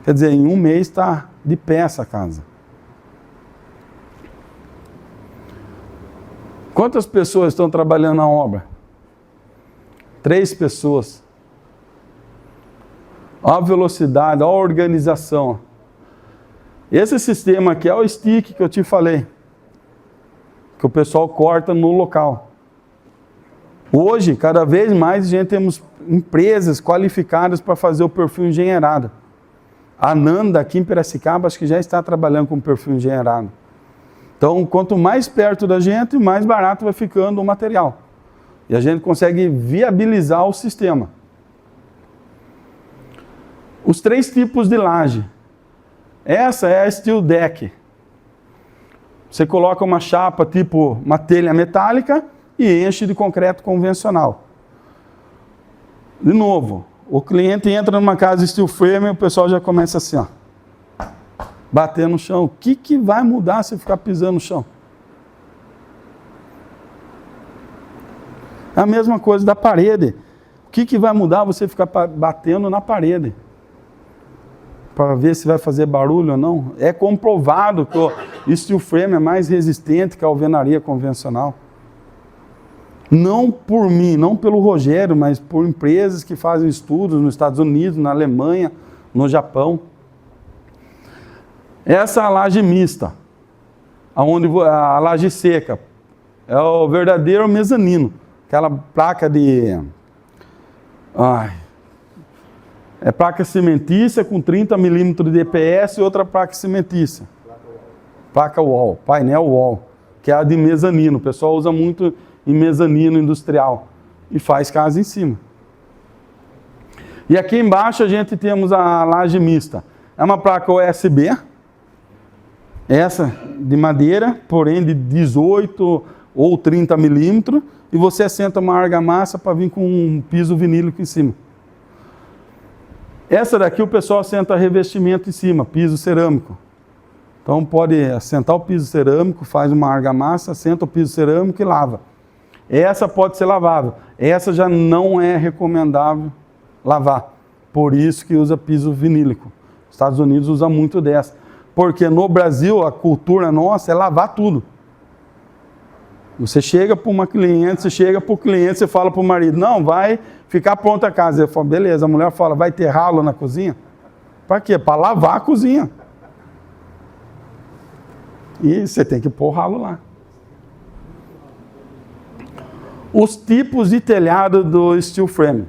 Quer dizer, em 1 mês está de pé essa casa. Quantas pessoas estão trabalhando na obra? 3 pessoas. Olha a velocidade, olha a organização. Esse sistema aqui é o stick que eu te falei, que o pessoal corta no local. Hoje, cada vez mais, temos empresas qualificadas para fazer o perfil engenheirado. A Nanda, aqui em Piracicaba, acho que já está trabalhando com perfil engenheirado. Então, quanto mais perto da gente, mais barato vai ficando o material. E a gente consegue viabilizar o sistema. Os 3 tipos de laje. Essa é a steel deck. Você coloca uma chapa tipo uma telha metálica e enche de concreto convencional. De novo, o cliente entra numa casa steel frame e o pessoal já começa assim, ó, bater no chão. O que vai mudar se ficar pisando no chão? É a mesma coisa da parede. O que vai mudar você ficar batendo na parede? Para ver se vai fazer barulho ou não? É comprovado que o steel frame é mais resistente que a alvenaria convencional. Não por mim, não pelo Rogério, mas por empresas que fazem estudos nos Estados Unidos, na Alemanha, no Japão. Essa é a laje mista, a laje seca. É o verdadeiro mezanino. Aquela placa de... é placa cimentícia com 30 milímetros de DPS e outra placa cimentícia. Placa wall, painel wall, que é a de mezanino. O pessoal usa muito em mezanino industrial e faz casa em cima. E aqui embaixo a gente temos a laje mista. É uma placa USB, essa de madeira, porém de 18 ou 30 milímetros, e você assenta uma argamassa para vir com um piso vinílico em cima. Essa daqui o pessoal assenta revestimento em cima, piso cerâmico. Então pode assentar o piso cerâmico, faz uma argamassa, assenta o piso cerâmico e lava. Essa pode ser lavável. Essa já não é recomendável lavar. Por isso que usa piso vinílico. Os Estados Unidos usa muito dessa. Porque no Brasil a cultura nossa é lavar tudo. Você chega para uma cliente, você fala para o marido, não, vai ficar pronta a casa. Ele fala, beleza. A mulher fala, vai ter ralo na cozinha? Para quê? Para lavar a cozinha. E você tem que pôr o ralo lá. Os tipos de telhado do steel frame.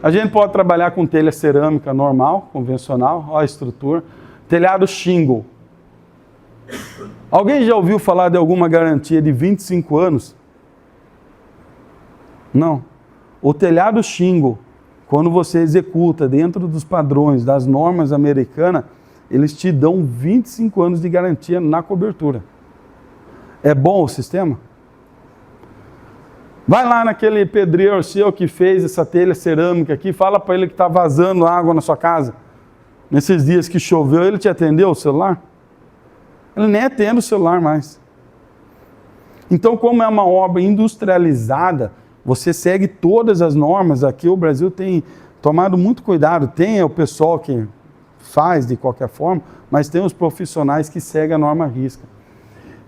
A gente pode trabalhar com telha cerâmica normal, convencional, olha a estrutura. Telhado shingle. Alguém já ouviu falar de alguma garantia de 25 anos? Não. O telhado shingle, quando você executa dentro dos padrões, das normas americanas, eles te dão 25 anos de garantia na cobertura. É bom o sistema? Vai lá naquele pedreiro seu que fez essa telha cerâmica aqui, fala para ele que está vazando água na sua casa. Nesses dias que choveu, ele te atendeu o celular? Ele nem atende o celular mais. Então, como é uma obra industrializada, você segue todas as normas. Aqui o Brasil tem tomado muito cuidado. Tem o pessoal que faz de qualquer forma, mas tem os profissionais que seguem a norma à risca.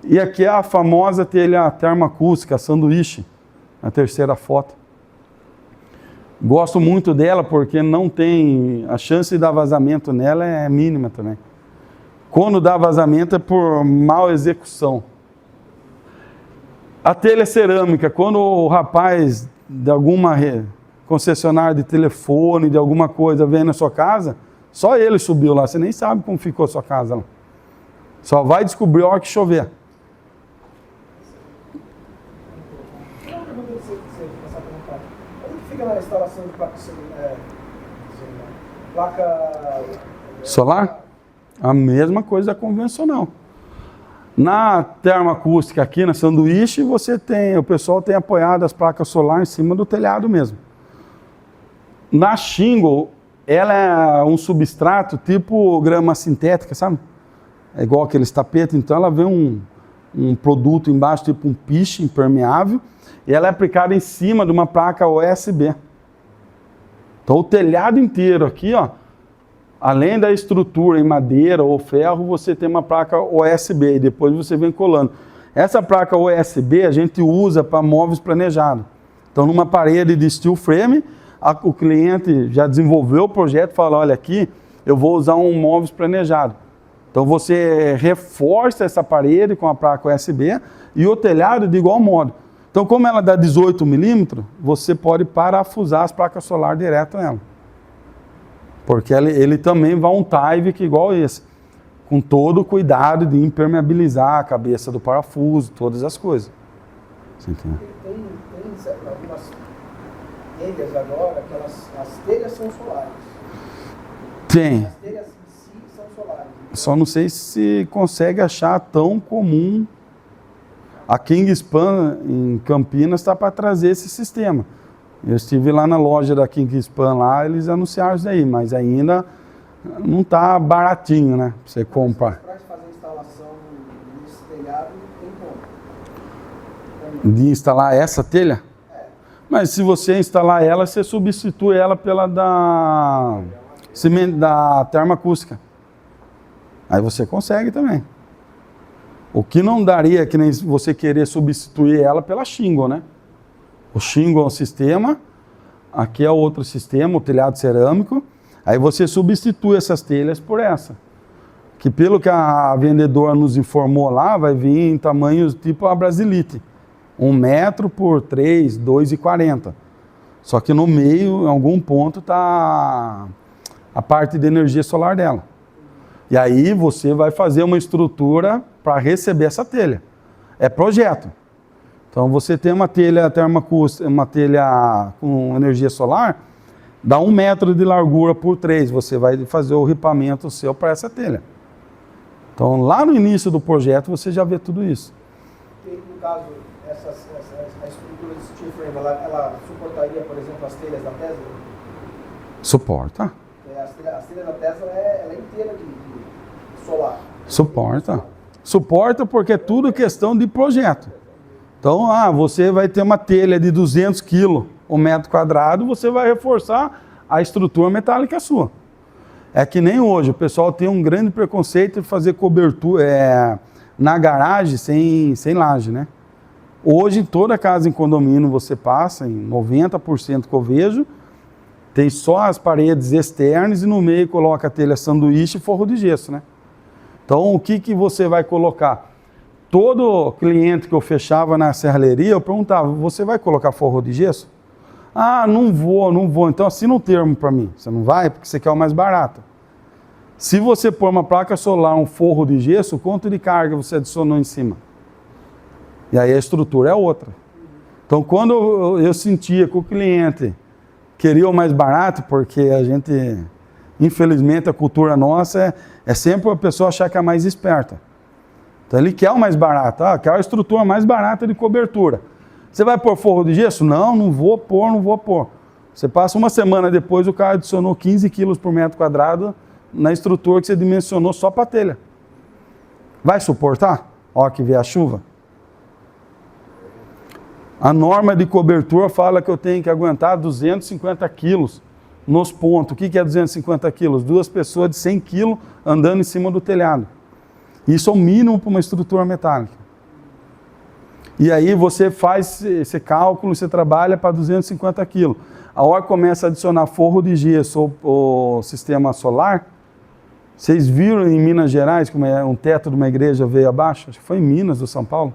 E aqui é a famosa telha termoacústica, sanduíche, a terceira foto. Gosto muito dela porque não tem... A chance de dar vazamento nela é mínima também. Quando dá vazamento é por mal execução. A telha cerâmica, quando o rapaz de alguma concessionária de telefone, de alguma coisa, vem na sua casa, só ele subiu lá, você nem sabe como ficou a sua casa lá. Só vai descobrir a hora que chover. Onde que fica na instalação de placa Solar? A mesma coisa convencional. Na termoacústica aqui, na sanduíche, o pessoal tem apoiado as placas solares em cima do telhado mesmo. Na shingle, ela é um substrato tipo grama sintética, sabe? É igual aqueles tapetes, então ela vem um produto embaixo, tipo um piche impermeável, e ela é aplicada em cima de uma placa USB. Então o telhado inteiro aqui, ó, além da estrutura em madeira ou ferro, você tem uma placa USB e depois você vem colando. Essa placa USB a gente usa para móveis planejados. Então numa parede de steel frame, o cliente já desenvolveu o projeto e fala, olha aqui, eu vou usar um móveis planejado. Então você reforça essa parede com a placa USB e o telhado de igual modo. Então como ela dá 18 milímetros, você pode parafusar as placas solares direto nela. Porque ele também vai um Tyvek igual esse, com todo o cuidado de impermeabilizar a cabeça do parafuso, todas as coisas. Tem algumas telhas agora, que as telhas são solares. Tem. As telhas em si são solares. Só não sei se consegue achar tão comum. A Kingspan em Campinas está para trazer esse sistema. Eu estive lá na loja da Kingspan lá, eles anunciaram isso aí, mas ainda não está baratinho, né? Pra você comprar. Para fazer a instalação nesse telhado, tem como? De instalar essa telha? Mas se você instalar ela, você substitui ela pela da termoacústica. Aí você consegue também. O que não daria, que nem você querer substituir ela pela shingle, né? O shingle é um sistema, aqui é outro sistema, o telhado cerâmico. Aí você substitui essas telhas por essa. Que pelo que a vendedora nos informou lá, vai vir em tamanhos tipo a Brasilite. 1 metro por 3, 2,40. Só que no meio, em algum ponto, está a parte de energia solar dela. E aí você vai fazer uma estrutura para receber essa telha. É projeto. Então você tem uma telha termoacústica, uma telha com energia solar, dá 1 metro de largura por 3. Você vai fazer o ripamento seu para essa telha. Então lá no início do projeto você já vê tudo isso. E, no caso, a estrutura de steel frame, ela suportaria, por exemplo, as telhas da Tesla? Suporta. As telhas da Tesla ela é inteira de solar. Suporta. Suporta porque é tudo questão de projeto. Então, você vai ter uma telha de 200 kg, 1 metro quadrado, você vai reforçar a estrutura metálica sua. É que nem hoje, o pessoal tem um grande preconceito de fazer cobertura na garagem sem laje, né? Hoje, em toda casa em condomínio você passa, em 90% que eu vejo, tem só as paredes externas e no meio coloca a telha sanduíche e forro de gesso, né? Então, o que você vai colocar? Todo cliente que eu fechava na serralheria, eu perguntava, você vai colocar forro de gesso? Não vou. Então assina um termo para mim. Você não vai porque você quer o mais barato. Se você pôr uma placa solar, um forro de gesso, quanto de carga você adicionou em cima? E aí a estrutura é outra. Então quando eu sentia que o cliente queria o mais barato, porque a gente, infelizmente, a cultura nossa é sempre a pessoa achar que é a mais esperta. Então ele quer o mais barato, quer a estrutura mais barata de cobertura. Você vai pôr forro de gesso? Não, não vou pôr. Você passa uma semana depois, o cara adicionou 15 quilos por metro quadrado na estrutura que você dimensionou só para telha. Vai suportar? Ó, que vê a chuva. A norma de cobertura fala que eu tenho que aguentar 250 quilos nos pontos. O que é 250 quilos? 2 pessoas de 100 quilos andando em cima do telhado. Isso é o mínimo para uma estrutura metálica. E aí você faz esse cálculo, você trabalha para 250 quilos. A hora que começa a adicionar forro de gesso ou sistema solar, vocês viram em Minas Gerais como um teto de uma igreja veio abaixo? Acho que foi em Minas, ou São Paulo.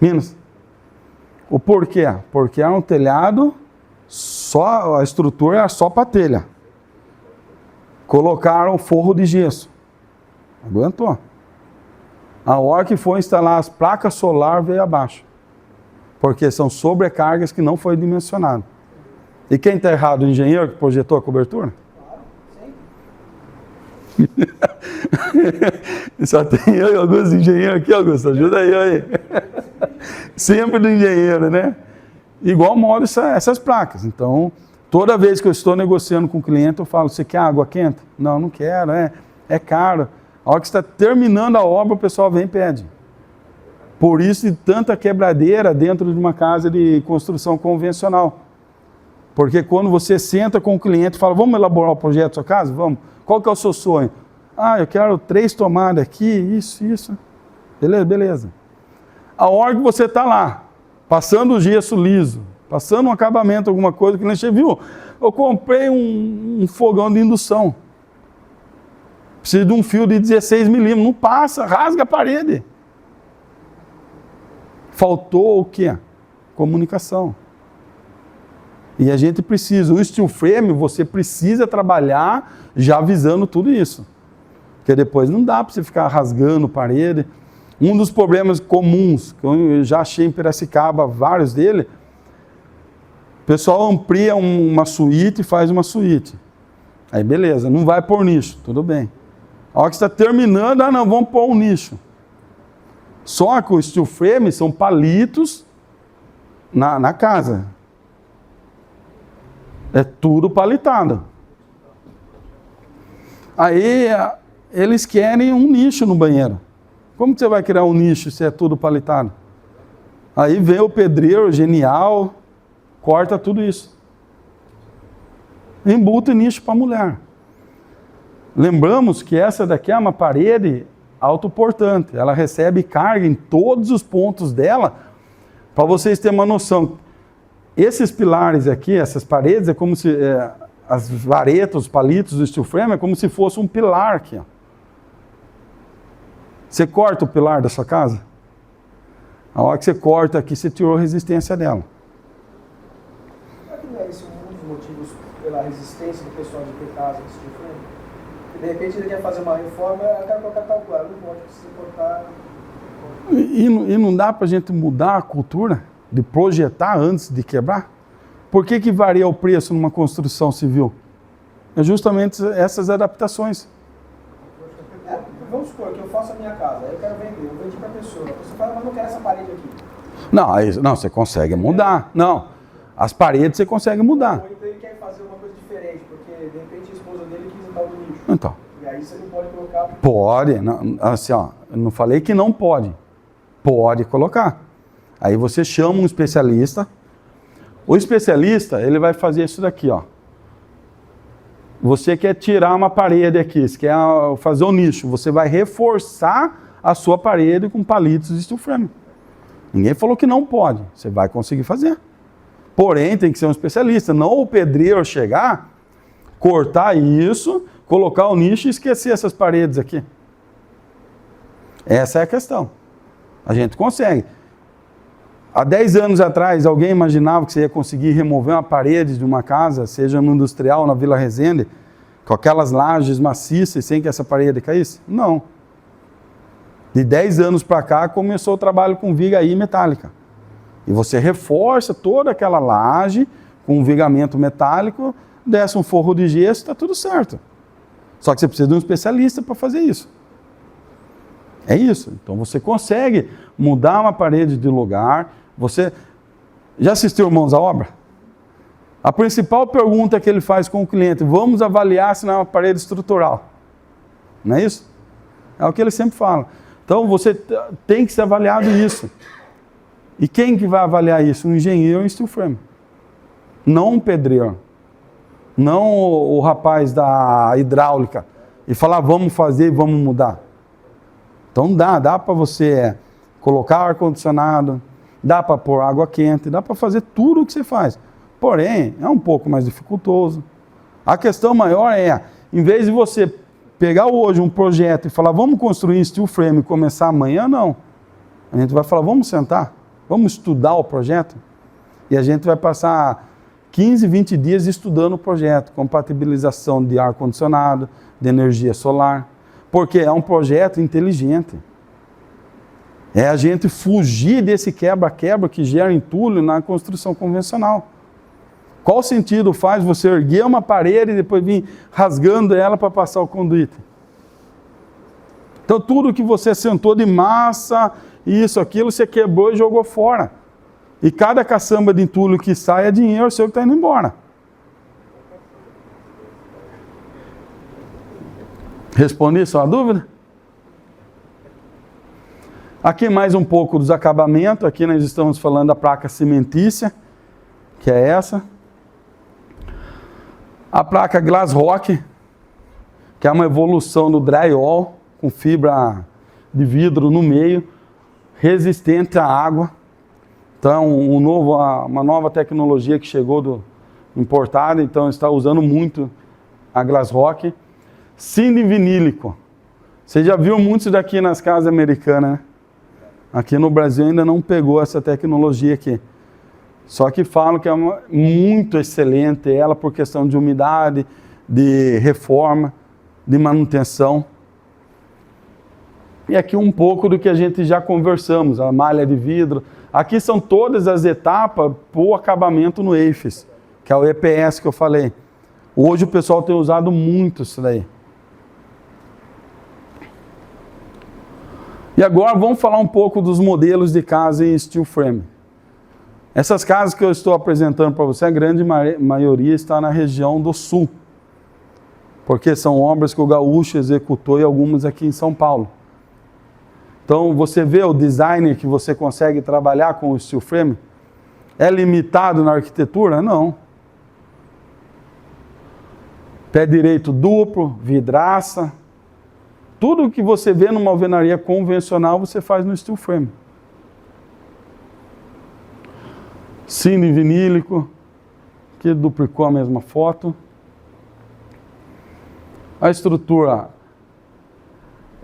Minas. O porquê? Porque era um telhado, só a estrutura era só para telha. Colocaram forro de gesso. Aguentou. A hora que foi instalar as placas solar veio abaixo. Porque são sobrecargas que não foi dimensionado. E quem está errado? O engenheiro que projetou a cobertura? Só tem eu e alguns engenheiros aqui, Augusto, ajuda eu aí. Sempre do engenheiro, né? Igual molho essas placas. Então, toda vez que eu estou negociando com o cliente, eu falo, você quer água quente? Não, não quero, é caro. A hora que está terminando a obra, o pessoal vem e pede. Por isso, de tanta quebradeira dentro de uma casa de construção convencional. Porque quando você senta com o cliente e fala, vamos elaborar o projeto da sua casa? Vamos. Qual que é o seu sonho? Eu quero 3 tomadas aqui, isso. Beleza. A hora que você está lá, passando o gesso liso, passando um acabamento, alguma coisa, que nem você viu, eu comprei um fogão de indução. Preciso de um fio de 16 milímetros, não passa, rasga a parede. Faltou o quê? Comunicação. E a gente precisa, o steel frame, você precisa trabalhar já avisando tudo isso. Porque depois não dá para você ficar rasgando parede. Um dos problemas comuns, que eu já achei em Piracicaba, vários deles, o pessoal amplia uma suíte e faz uma suíte. Aí beleza, não vai pôr nicho, tudo bem. A hora que está terminando, não, vamos pôr um nicho. Só que o steel frame são palitos na casa. É tudo palitado. Aí eles querem um nicho no banheiro. Como que você vai criar um nicho se é tudo palitado? Aí vem o pedreiro genial, corta tudo isso. Embuta nicho para a mulher. Lembramos que essa daqui é uma parede autoportante. Ela recebe carga em todos os pontos dela. Para vocês terem uma noção, esses pilares aqui, essas paredes, é como se as varetas, os palitos do steel frame, é como se fosse um pilar aqui. Ó. Você corta o pilar da sua casa? A hora que você corta aqui, você tirou a resistência dela. Será que não é esse um dos motivos pela resistência do pessoal de ter casa de steel frame? De repente ele quer fazer uma reforma, eu quero colocar tal coisa, não pode, precisa cortar. E não dá para a gente mudar a cultura de projetar antes de quebrar? Por que varia o preço numa construção civil? É justamente essas adaptações. Vamos supor que eu faço a minha casa, aí eu quero vender, eu vendi para a pessoa. Você fala, mas não quero essa parede aqui. Não, você consegue mudar. Não, as paredes você consegue mudar. Ou então ele quer fazer uma coisa diferente, porque de repente a esposa dele quis entrar no nicho. Então. E aí você não pode colocar... Pode, não, assim, ó, eu não falei que não pode. Pode colocar. Aí você chama um especialista. O especialista, ele vai fazer isso daqui, ó. Você quer tirar uma parede aqui, você quer fazer um nicho, você vai reforçar a sua parede com palitos de steel frame. Ninguém falou que não pode, você vai conseguir fazer. Porém, tem que ser um especialista, não o pedreiro chegar, cortar isso, colocar o nicho e esquecer essas paredes aqui. Essa é a questão. A gente consegue. Há 10 anos atrás, alguém imaginava que você ia conseguir remover uma parede de uma casa, seja no industrial, na Vila Resende, com aquelas lajes maciças, sem que essa parede caísse? Não. De 10 anos para cá, começou o trabalho com viga I metálica. E você reforça toda aquela laje com um vigamento metálico, desce um forro de gesso, está tudo certo. Só que você precisa de um especialista para fazer isso. É isso. Então você consegue mudar uma parede de lugar, Você já assistiu Mãos à Obra? A principal pergunta que ele faz com o cliente: vamos avaliar se não é uma parede estrutural. Não é isso? É o que ele sempre fala. Então você tem que ser avaliado isso. E quem que vai avaliar isso? Um engenheiro em steel frame. Não um pedreiro. Não o rapaz da hidráulica. E falar, vamos fazer e vamos mudar. Então dá para você colocar ar-condicionado, dá para pôr água quente, dá para fazer tudo o que você faz. Porém, é um pouco mais dificultoso. A questão maior é, em vez de você pegar hoje um projeto e falar, vamos construir em steel frame e começar amanhã, não. A gente vai falar, vamos sentar, vamos estudar o projeto. E a gente vai passar 15, 20 dias estudando o projeto, compatibilização de ar-condicionado, de energia solar, porque é um projeto inteligente. É a gente fugir desse quebra-quebra que gera entulho na construção convencional. Qual sentido faz você erguer uma parede e depois vir rasgando ela para passar o conduíte? Então tudo que você sentou de massa, isso, aquilo, você quebrou e jogou fora. E cada caçamba de entulho que sai é dinheiro seu que está indo embora. Respondi sua dúvida? Aqui mais um pouco dos acabamentos. Aqui nós estamos falando da placa cimentícia, que é essa. A placa Glass Rock, que é uma evolução do drywall, com fibra de vidro no meio, resistente à água. Então, uma nova tecnologia que chegou importada, então está usando muito a Glass Rock. Cine vinílico. Você já viu muitos daqui nas casas americanas, né? Aqui no Brasil ainda não pegou essa tecnologia aqui. Só que falam que é muito excelente ela por questão de umidade, de reforma, de manutenção. E aqui um pouco do que a gente já conversamos, a malha de vidro. Aqui são todas as etapas para o acabamento no EIFES, que é o EPS que eu falei. Hoje o pessoal tem usado muito isso daí. E agora vamos falar um pouco dos modelos de casa em steel frame. Essas casas que eu estou apresentando para você, a grande maioria está na região do sul, porque são obras que o Gaúcho executou e algumas aqui em São Paulo. Então você vê o design que você consegue trabalhar com o steel frame? É limitado na arquitetura? Não. Pé direito duplo, vidraça. Tudo que você vê numa alvenaria convencional, você faz no steel frame. Cine vinílico, que duplicou a mesma foto. A estrutura.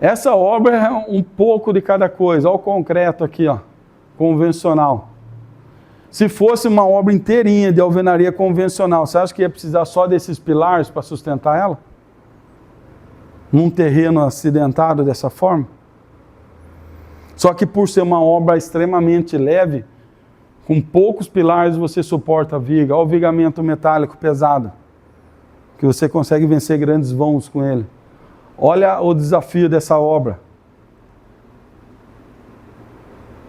Essa obra é um pouco de cada coisa. Olha o concreto aqui, ó, convencional. Se fosse uma obra inteirinha de alvenaria convencional, você acha que ia precisar só desses pilares para sustentar ela? Num terreno acidentado dessa forma? Só que por ser uma obra extremamente leve, com poucos pilares você suporta a viga. Olha o vigamento metálico pesado, que você consegue vencer grandes vãos com ele. Olha o desafio dessa obra.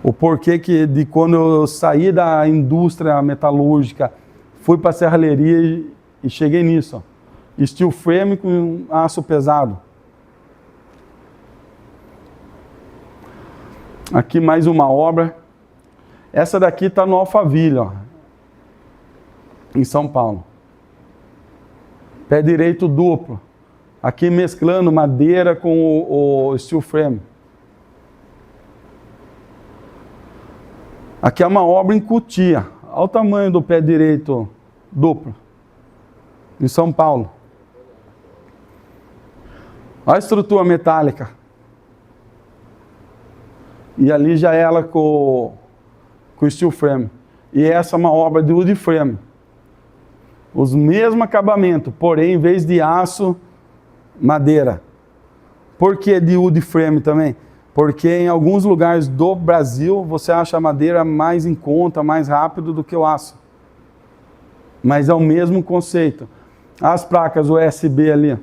O porquê que de quando eu saí da indústria metalúrgica, fui para a serralheria e cheguei nisso. Ó. Steel frame com aço pesado. Aqui mais uma obra. Essa daqui está no Alphaville, ó, em São Paulo. Pé direito duplo. Aqui mesclando madeira com o steel frame. Aqui é uma obra em Cotia. Olha o tamanho do pé direito duplo. Em São Paulo. Olha a estrutura metálica. E ali já ela com steel frame. E essa é uma obra de wood frame. Os mesmos acabamentos, porém, em vez de aço, madeira. Por que de wood frame também? Porque em alguns lugares do Brasil você acha a madeira mais em conta, mais rápido do que o aço. Mas é o mesmo conceito. As placas USB ali.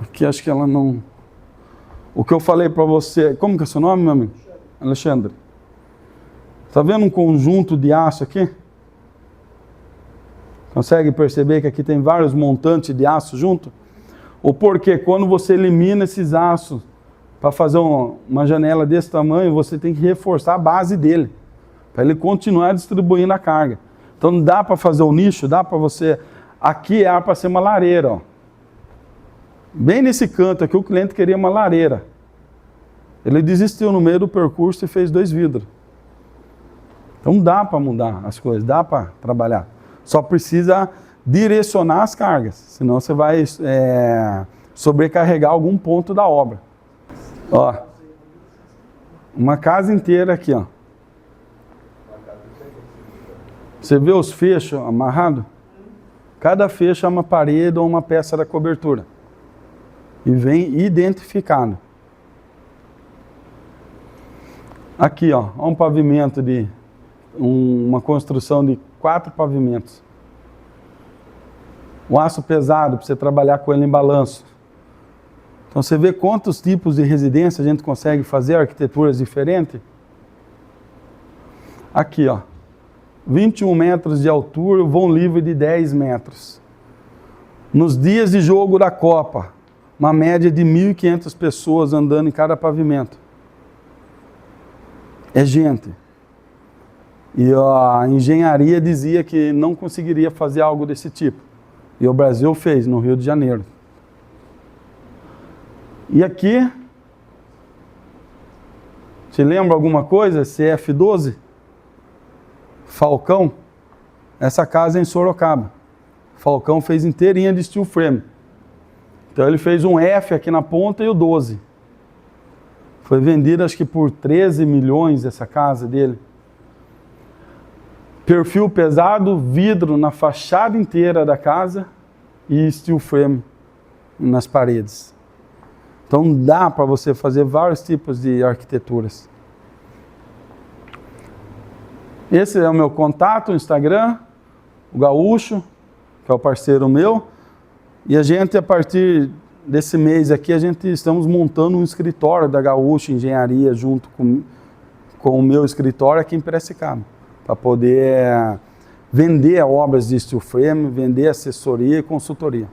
Aqui acho que ela não... O que eu falei para você... Como que é o seu nome, meu amigo? Alexandre. Está vendo um conjunto de aço aqui? Consegue perceber que aqui tem vários montantes de aço junto? O porquê? Quando você elimina esses aços para fazer uma janela desse tamanho, você tem que reforçar a base dele, para ele continuar distribuindo a carga. Então não dá para fazer o nicho, dá para você... Aqui é para ser uma lareira, ó. Bem nesse canto aqui o cliente queria uma lareira. Ele desistiu no meio do percurso e fez 2 vidros. Então dá para mudar as coisas, dá para trabalhar. Só precisa direcionar as cargas, senão você vai sobrecarregar algum ponto da obra. Ó, uma casa inteira aqui, ó. Você vê os fechos amarrados? Cada fecho é uma parede ou uma peça da cobertura. E vem identificado. Aqui, ó, um pavimento de... uma construção de 4 pavimentos. O aço pesado, para você trabalhar com ele em balanço. Então você vê quantos tipos de residência a gente consegue fazer, arquiteturas diferentes. Aqui, ó. 21 metros de altura, vão livre de 10 metros. Nos dias de jogo da Copa, uma média de 1.500 pessoas andando em cada pavimento. É gente. E a engenharia dizia que não conseguiria fazer algo desse tipo. E o Brasil fez, no Rio de Janeiro. E aqui, te lembra alguma coisa? CF12? Falcão? Essa casa é em Sorocaba. Falcão fez inteirinha de steel frame. Então ele fez um F aqui na ponta e o 12. Foi vendida acho que por 13 milhões essa casa dele. Perfil pesado, vidro na fachada inteira da casa e steel frame nas paredes. Então dá para você fazer vários tipos de arquiteturas. Esse é o meu contato no Instagram, o Gaúcho, que é o parceiro meu. E a gente, a partir desse mês aqui, estamos montando um escritório da Gaúcho Engenharia junto com o meu escritório aqui em Piracicaba, para poder vender obras de steel frame, vender assessoria e consultoria.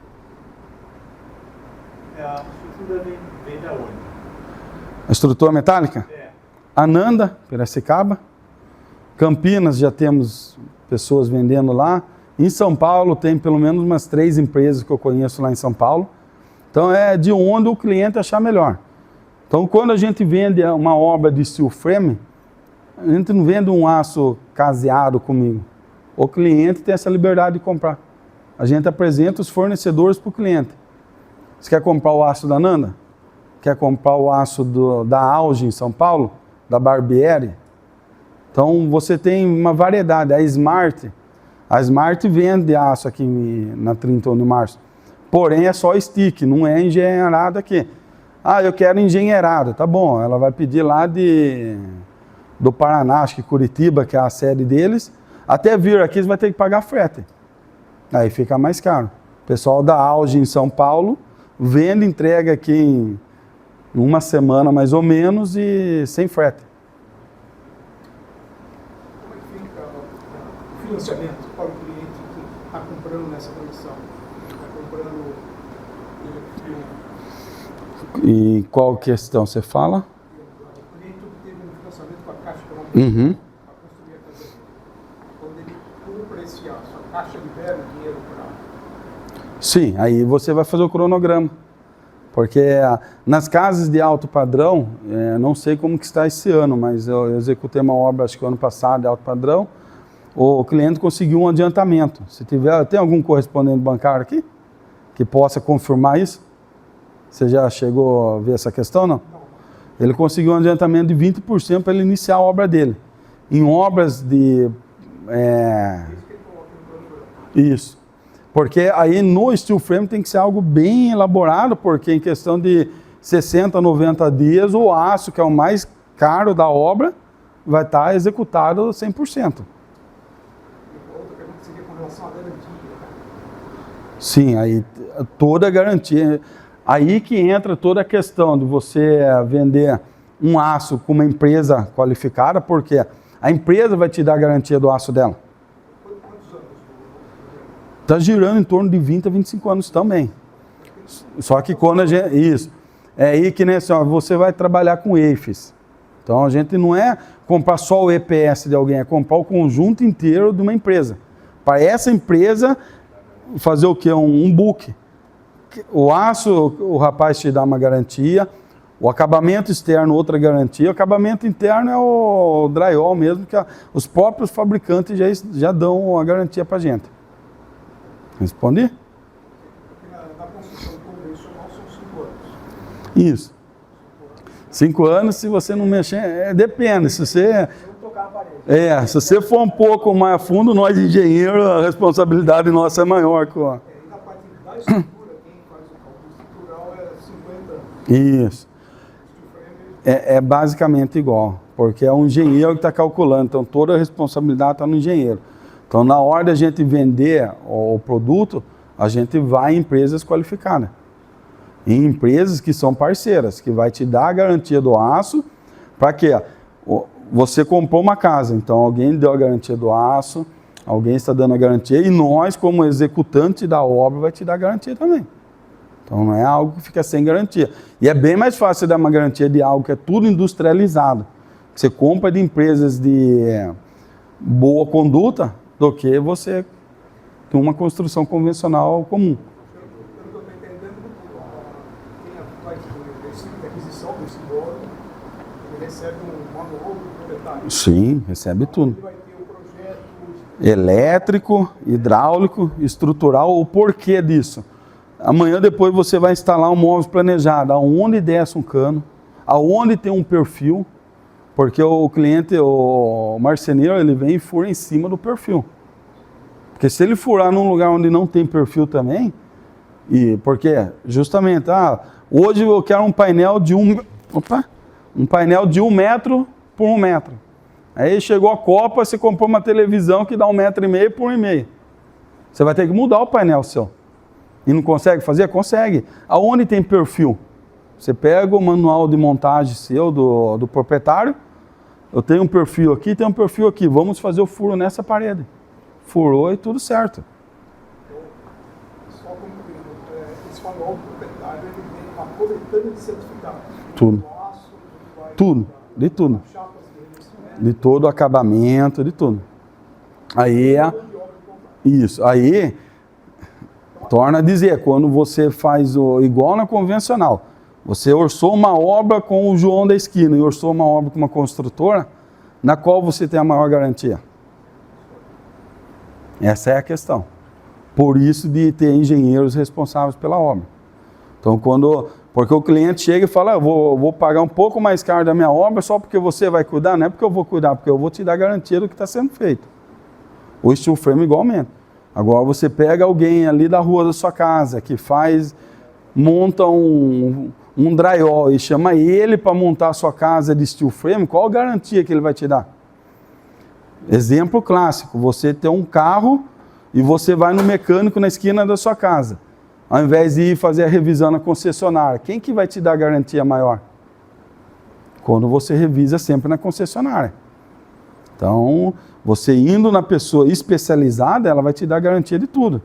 A estrutura vem da onde? A estrutura metálica? É. Ananda, Piracicaba. Campinas já temos pessoas vendendo lá. Em São Paulo tem pelo menos umas 3 empresas que eu conheço lá em São Paulo. Então é de onde o cliente achar melhor. Então quando a gente vende uma obra de steel frame, a gente não vende um aço caseado comigo. O cliente tem essa liberdade de comprar. A gente apresenta os fornecedores para o cliente. Você quer comprar o aço da Ananda? Quer comprar o aço da Auge em São Paulo? Da Barbieri? Então você tem uma variedade. A Smart vende aço aqui na 31 de março. Porém é só stick, não é engenheirado aqui. Ah, eu quero engenheirado. Tá bom, ela vai pedir lá do Paraná, acho que Curitiba, que é a sede deles. Até vir aqui você vai ter que pagar frete. Aí fica mais caro. O pessoal da Auge em São Paulo vende, entrega aqui em uma semana mais ou menos e sem frete. Como é que fica o financiamento para o cliente que está comprando nessa condição? Está comprando... E qual questão você fala? O cliente teve um financiamento com a Caixa Econômica Uhum. para construir a casa. Quando ele compra esse aço, a Caixa libera o dinheiro para... Sim, aí você vai fazer o cronograma. Porque nas casas de alto padrão, não sei como que está esse ano, mas eu executei uma obra, acho que o ano passado, de alto padrão, o cliente conseguiu um adiantamento. Se tiver, tem algum correspondente bancário aqui que possa confirmar isso? Você já chegou a ver essa questão, não? Ele conseguiu um adiantamento de 20% para ele iniciar a obra dele. Em obras de... Isso. Porque aí no steel frame tem que ser algo bem elaborado, porque em questão de 60, 90 dias, o aço, que é o mais caro da obra, vai estar executado 100%. Outra pergunta seria com relação à garantia. Sim, aí toda a garantia. Aí que entra toda a questão de você vender um aço com uma empresa qualificada, porque A empresa vai te dar a garantia do aço dela. Está girando em torno de 20 a 25 anos também. Só que quando a gente... Isso. É aí que, né, assim, ó, você vai trabalhar com EIFES. Então a gente não é comprar só o EPS de alguém, é comprar o conjunto inteiro de uma empresa. Para essa empresa fazer o quê? Um book. O aço, o rapaz te dá uma garantia, o acabamento externo, outra garantia, o acabamento interno é o drywall mesmo, que os próprios fabricantes já dão a garantia para a gente. Respondi? Na construção convencional são 5 anos. Isso. 5 anos, se você não mexer, depende. Se você, Tocar a parede. se você for um pouco mais a fundo, nós engenheiros, a responsabilidade nossa é maior. E na parte da estrutura, quem faz o cálculo estrutural é 50 anos. Isso. É basicamente igual, porque é um engenheiro que está calculando, então toda a responsabilidade está no engenheiro. Então, na hora da gente vender o produto, a gente vai em empresas qualificadas. Em empresas que são parceiras, que vai te dar a garantia do aço, para quê? Você comprou uma casa, então alguém deu a garantia do aço, alguém está dando a garantia, e nós, como executante da obra, vai te dar a garantia também. Então não é algo que fica sem garantia. E é bem mais fácil dar uma garantia de algo que é tudo industrializado. Você compra de empresas de boa conduta do que você ter uma construção convencional comum. Pelo que eu estou entendendo, quem faz esse tipo de aquisição desse bolo, ele recebe um manual do proprietário. Sim, recebe tudo. Ele vai ter o projeto Elétrico, hidráulico, estrutural, o porquê disso. Amanhã depois você vai instalar um móvel planejado, aonde desce um cano, aonde tem um perfil, porque o cliente, o marceneiro, ele vem e fura em cima do perfil. Porque se ele furar num lugar onde não tem perfil também, porque justamente, hoje eu quero um painel de um painel de 1 metro por 1 metro. Aí chegou a Copa, você comprou uma televisão que dá 1,5 metro por 1,5 metro. Você vai ter que mudar o painel seu. E não consegue fazer? Consegue. Aonde tem perfil? Você pega o manual de montagem seu, do proprietário, eu tenho um perfil aqui, tem um perfil aqui, vamos fazer o furo nessa parede. Furou e tudo certo. só como esse manual do proprietário, ele tem uma coletânea de certificados. Tudo. Do aço, Tudo, de tudo. chapas de revestimento, De todo o acabamento, de tudo. Aí isso, aí torna a dizer, quando você faz igual na convencional, você orçou uma obra com o João da esquina e orçou uma obra com uma construtora, na qual você tem a maior garantia. Essa é a questão. Por isso de ter engenheiros responsáveis pela obra. Então, porque o cliente chega e fala, eu vou pagar um pouco mais caro da minha obra só porque você vai cuidar, não é porque eu vou cuidar, porque eu vou te dar garantia do que está sendo feito. O steel frame igualmente. Agora você pega alguém ali da rua da sua casa que monta um drywall e chama ele para montar a sua casa de steel frame, qual a garantia que ele vai te dar? Exemplo clássico, você tem um carro e você vai no mecânico na esquina da sua casa. Ao invés de ir fazer a revisão na concessionária, quem que vai te dar garantia maior? Quando você revisa sempre na concessionária. Então, você indo na pessoa especializada, ela vai te dar garantia de tudo.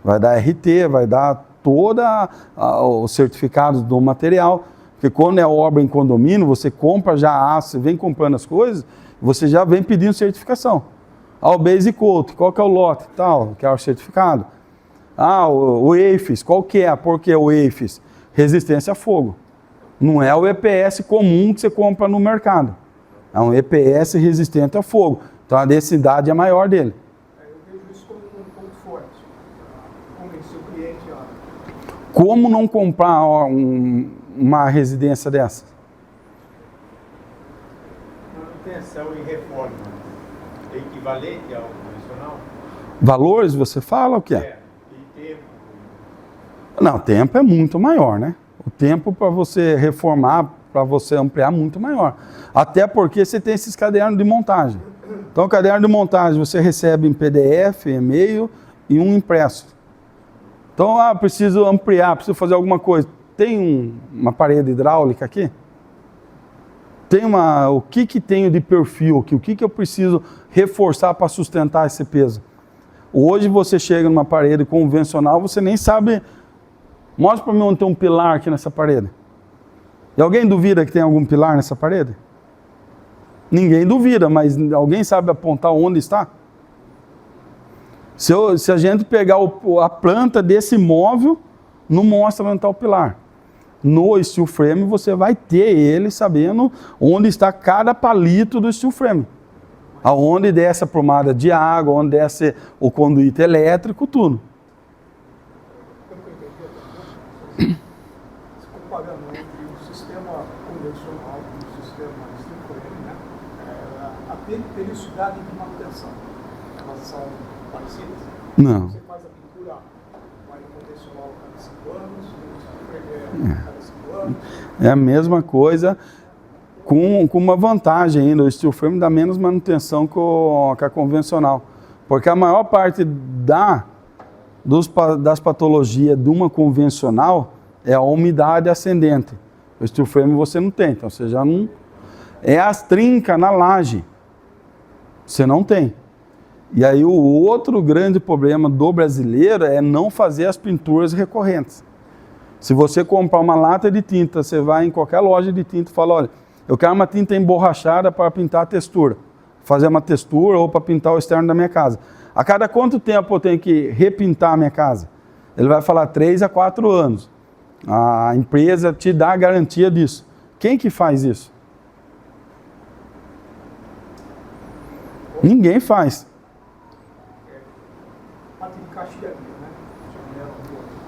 Vai dar RT, vai dar toda os certificados do material. Porque quando é obra em condomínio, você compra já aço, vem comprando as coisas, você já vem pedindo certificação. O Base Coat, qual que é o lote? Tal, que é o certificado. O EIFES, qual que é? Por que o EIFES? Resistência a fogo. Não é o EPS comum que você compra no mercado. É um EPS resistente a fogo. Então a densidade é maior dele. eu vejo isso como um ponto forte. Convencer o cliente Como não comprar uma residência dessa? Manutenção e reforma é equivalente ao convencional? Valores, você fala o que é? E tempo. Não, o tempo é muito maior, né? O tempo para você reformar, para você ampliar, é muito maior. Até porque você tem esses cadernos de montagem. Então, o caderno de montagem você recebe em PDF, e-mail e um impresso. Então, preciso ampliar, preciso fazer alguma coisa. Tem uma parede hidráulica aqui? o que tenho de perfil aqui, o que eu preciso reforçar para sustentar esse peso. Hoje você chega numa parede convencional, você nem sabe, mostra para mim onde tem um pilar aqui nessa parede. E alguém duvida que tem algum pilar nessa parede? Ninguém duvida, mas alguém sabe apontar onde está? Se a gente pegar a planta desse móvel, não mostra onde está o pilar. No steel frame você vai ter ele sabendo onde está cada palito do steel frame. Aonde desce a promada de água, onde desce o conduíte elétrico, tudo. Comparando entre o sistema convencional e o sistema steel frame, né? A periodicidade de manutenção, elas são parecidas? Não. Você faz a pintura, vai no convencional cada 5 anos, no steel frame cada 5 anos. É a mesma coisa, com uma vantagem ainda, o steel frame dá menos manutenção que a convencional. Porque a maior parte das patologias de uma convencional é a umidade ascendente. O steel frame você não tem, então você já não... É as trincas na laje, você não tem. E aí o outro grande problema do brasileiro é não fazer as pinturas recorrentes. Se você comprar uma lata de tinta, você vai em qualquer loja de tinta e fala, olha, eu quero uma tinta emborrachada para pintar a textura. Fazer uma textura ou para pintar o externo da minha casa. A cada quanto tempo eu tenho que repintar a minha casa? Ele vai falar 3 a 4 anos. A empresa te dá a garantia disso. Quem que faz isso? Ninguém faz. Parte de caixilharia, né? Janela,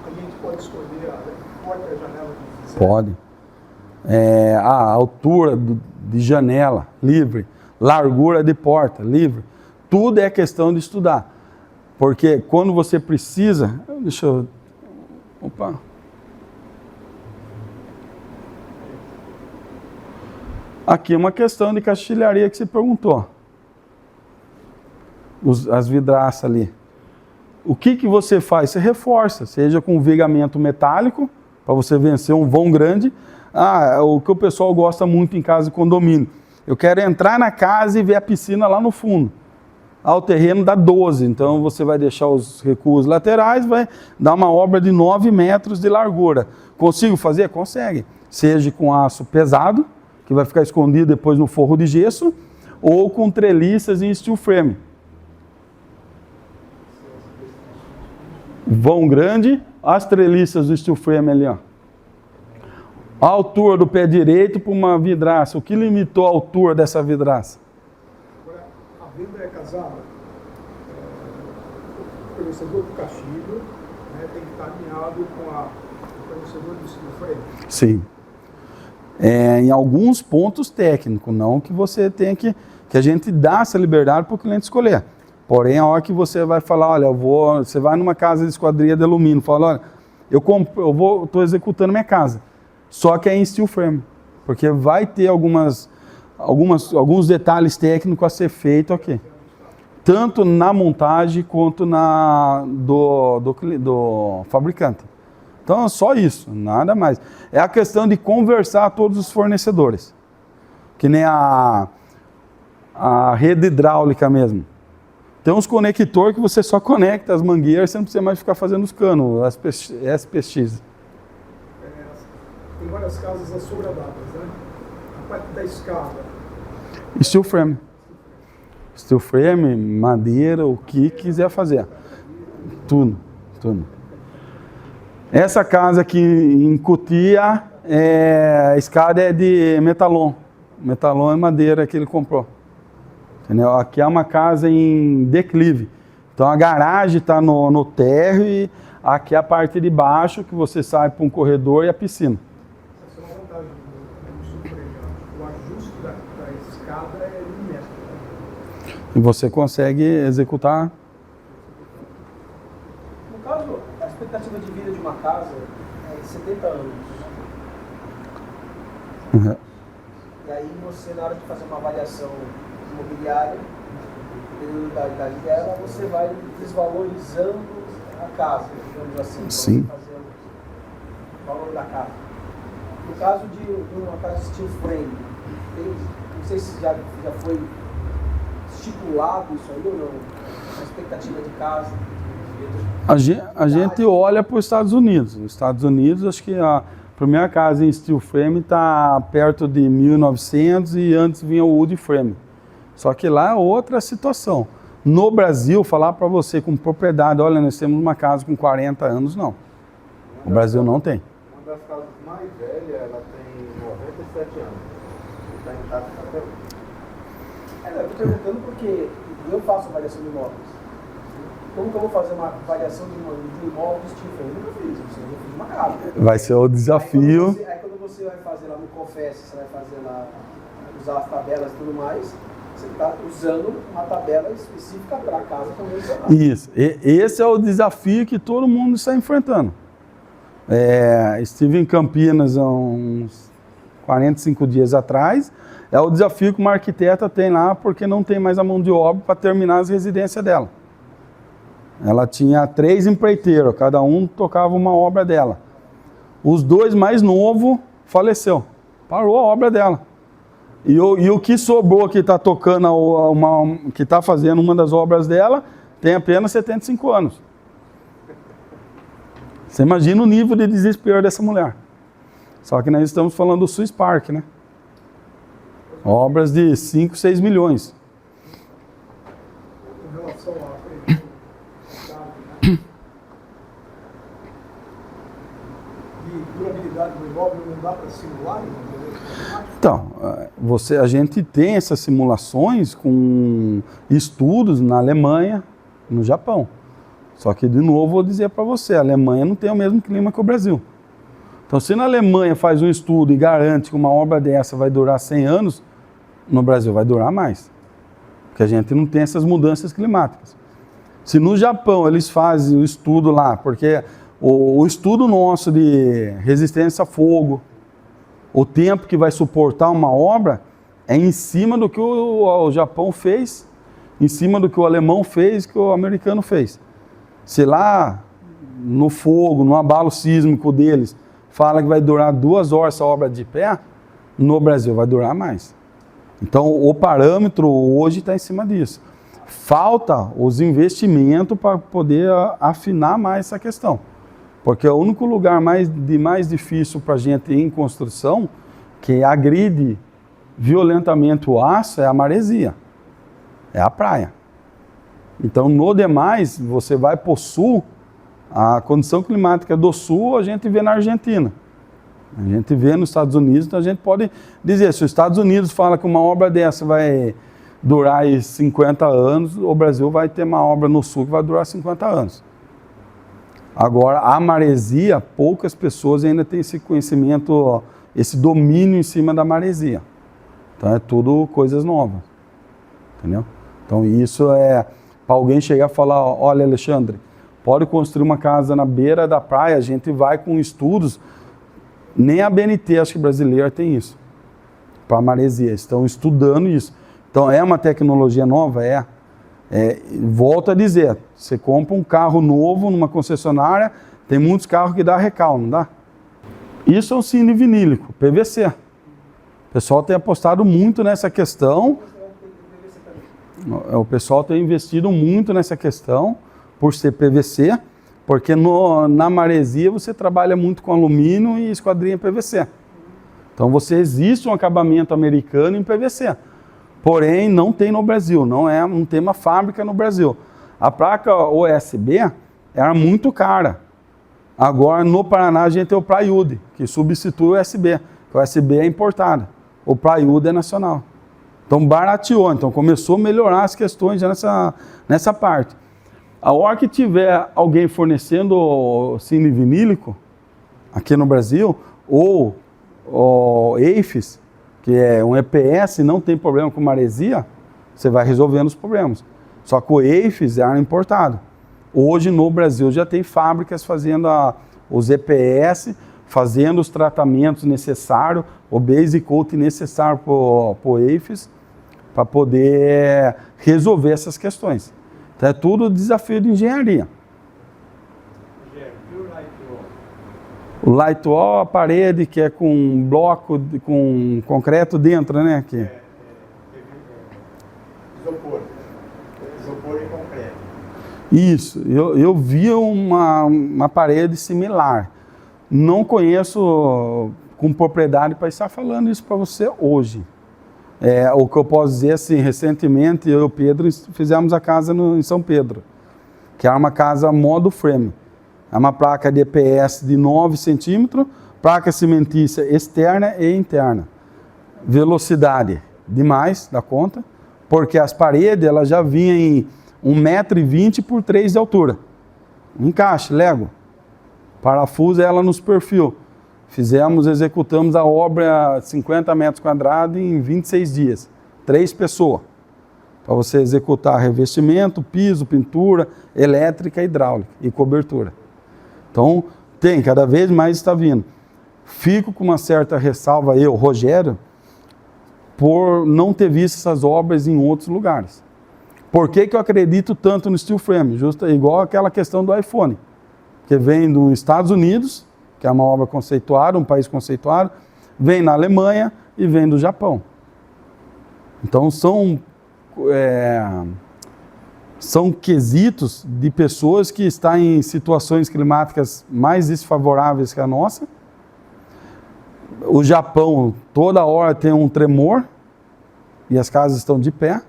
a gente pode escolher a porta e a janela que quiser. Pode. A altura de janela, livre. Largura de porta, livre. Tudo é questão de estudar. Porque quando você precisa... Deixa eu... Opa. Aqui é uma questão de caixilharia que você perguntou. As vidraças ali. O que você faz? Você reforça, seja com vigamento metálico, para você vencer um vão grande. O que o pessoal gosta muito em casa de condomínio. Eu quero entrar na casa e ver a piscina lá no fundo. O terreno dá 12, então você vai deixar os recuos laterais, vai dar uma obra de 9 metros de largura. Consigo fazer? Consegue. Seja com aço pesado, que vai ficar escondido depois no forro de gesso, ou com treliças em steel frame. Vão grande, as treliças do steel frame ali, ó. A altura do pé direito para uma vidraça. O que limitou a altura dessa vidraça? Agora, a venda é casada. O fornecedor do caixilho, né, tem que estar alinhado com o fornecedor do steel frame. Sim. Em alguns pontos técnicos, não que você tenha que a gente dá essa liberdade para o cliente escolher. Porém, a hora que você vai falar, olha, você vai numa casa de esquadria de alumínio, fala, olha, estou executando minha casa, só que é em steel frame, porque vai ter alguns detalhes técnicos a ser feito aqui, tanto na montagem quanto do fabricante. Então é só isso, nada mais. É a questão de conversar todos os fornecedores, que nem a rede hidráulica mesmo. Tem uns conectores que você só conecta as mangueiras, você não precisa mais ficar fazendo os canos, SPX. Tem várias casas assobradadas, né? A parte da escada. Steel frame. Steel frame, madeira, o que quiser fazer. Tudo. Essa casa aqui em Cotia, a escada é de metalon. Metalon é madeira que ele comprou. Entendeu? Aqui é uma casa em declive. Então a garagem está no térreo e aqui é a parte de baixo que você sai para um corredor e a piscina. Essa é uma vantagem do steel frame. O ajuste da escada é milimétrico. E você consegue executar. No caso, a expectativa de vida de uma casa é 70 anos. Uhum. E aí você, na hora de fazer uma avaliação imobiliária, da idade dela, você vai desvalorizando a casa, digamos assim. Sim. Fazendo o valor da casa. No caso de uma casa de steel frame, não sei se já foi estipulado isso aí ou não, a expectativa de casa. A gente olha para os Estados Unidos. Nos Estados Unidos, acho que a primeira casa em steel frame está perto de 1900 e antes vinha o wood frame. Só que lá é outra situação. No Brasil, falar para você com propriedade, olha, nós temos uma casa com 40 anos, não. O Brasil não tem. Uma das casas mais velhas, ela tem 97 anos. Está intacta até hoje. Eu estou perguntando porque eu faço avaliação de imóveis. Como que eu vou fazer uma avaliação de imóvel de steel frame? Eu nunca fiz, eu fiz uma casa. Vai ser o desafio. Aí quando você vai fazer lá no Confess, você vai fazer lá, usar as tabelas e tudo mais, você está usando uma tabela específica para a casa convencional. Isso. Esse é o desafio que todo mundo está enfrentando. Estive em Campinas há uns 45 dias atrás. É o desafio que uma arquiteta tem lá, porque não tem mais a mão de obra para terminar as residências dela. Ela tinha 3 empreiteiros, cada um tocava uma obra dela. Os 2 mais novos faleceu, parou a obra dela. E o que sobrou que está tocando, que está fazendo uma das obras dela, tem apenas 75 anos. Você imagina o nível de desespero dessa mulher. Só que nós estamos falando do Swiss Park, né? Obras de 5, 6 milhões. Com relação a de durabilidade do imóvel, não dá para simular? Então, a gente tem essas simulações com estudos na Alemanha, no Japão. Só que, de novo, vou dizer para você, a Alemanha não tem o mesmo clima que o Brasil. Então, se na Alemanha faz um estudo e garante que uma obra dessa vai durar 100 anos, no Brasil vai durar mais. Porque a gente não tem essas mudanças climáticas. Se no Japão eles fazem o estudo lá, porque o estudo nosso de resistência a fogo, o tempo que vai suportar uma obra, é em cima do que o Japão fez, em cima do que o alemão fez, que o americano fez. Se lá, no fogo, no abalo sísmico deles, fala que vai durar 2 horas essa obra de pé, no Brasil vai durar mais. Então, o parâmetro hoje está em cima disso. Falta os investimentos para poder afinar mais essa questão. Porque o único lugar mais difícil para a gente em construção, que agride violentamente o aço, é a maresia, é a praia. Então, no demais, você vai para o sul, a condição climática do sul a gente vê na Argentina. A gente vê nos Estados Unidos, então a gente pode dizer, se os Estados Unidos fala que uma obra dessa vai durar 50 anos, o Brasil vai ter uma obra no sul que vai durar 50 anos. Agora, a maresia, poucas pessoas ainda têm esse conhecimento, esse domínio em cima da maresia. Então é tudo coisas novas, entendeu? Então isso é, para alguém chegar e falar, olha Alexandre, pode construir uma casa na beira da praia, a gente vai com estudos, nem a BNT, acho que brasileira tem isso, para maresia, estão estudando isso. Então é uma tecnologia nova? Volto a dizer, você compra um carro novo numa concessionária, tem muitos carros que dá recal, não dá? Isso é um cine vinílico, PVC. O pessoal tem apostado muito nessa questão, o pessoal tem investido muito nessa questão, por ser PVC, porque na maresia você trabalha muito com alumínio e esquadrinha PVC. Então existe um acabamento americano em PVC. Porém, não tem no Brasil, não tem uma fábrica no Brasil. A placa OSB era muito cara. Agora, no Paraná, a gente tem o Plywood, que substitui o USB, que o USB é importado. O Plywood é nacional. Então, barateou. Então, começou a melhorar as questões já nessa parte. A hora que tiver alguém fornecendo cine vinílico, aqui no Brasil, ou EIFES, que é um EPS, não tem problema com maresia, você vai resolvendo os problemas. Só que o EIFES era importado. Hoje no Brasil já tem fábricas fazendo os EPS, fazendo os tratamentos necessários, o base coat necessário para o EIFES, para poder resolver essas questões. Então é tudo desafio de engenharia. O light wall, a parede que é com um bloco, com concreto dentro, né? Aqui. Isopor. Isopor e concreto. Isso, eu vi uma parede similar. Não conheço com propriedade para estar falando isso para você hoje. O que eu posso dizer assim, recentemente eu e o Pedro fizemos a casa em São Pedro, que é uma casa modo frame. É uma placa de EPS de 9 centímetros, placa cimentícia externa e interna. Velocidade demais da conta, porque as paredes elas já vinham em 1,20 m por 3 de altura. Encaixe, Lego. Parafuso ela nos perfil. Executamos a obra 50 metros quadrados em 26 dias. 3 pessoas. Para você executar revestimento, piso, pintura, elétrica, hidráulica e cobertura. Então, cada vez mais está vindo. Fico com uma certa ressalva, eu, Rogério, por não ter visto essas obras em outros lugares. Por que eu acredito tanto no steel frame? Justo igual aquela questão do iPhone, que vem dos Estados Unidos, que é uma obra conceituada, um país conceituado, vem na Alemanha e vem do Japão. Então são quesitos de pessoas que estão em situações climáticas mais desfavoráveis que a nossa. O Japão, toda hora tem um tremor e as casas estão de pé.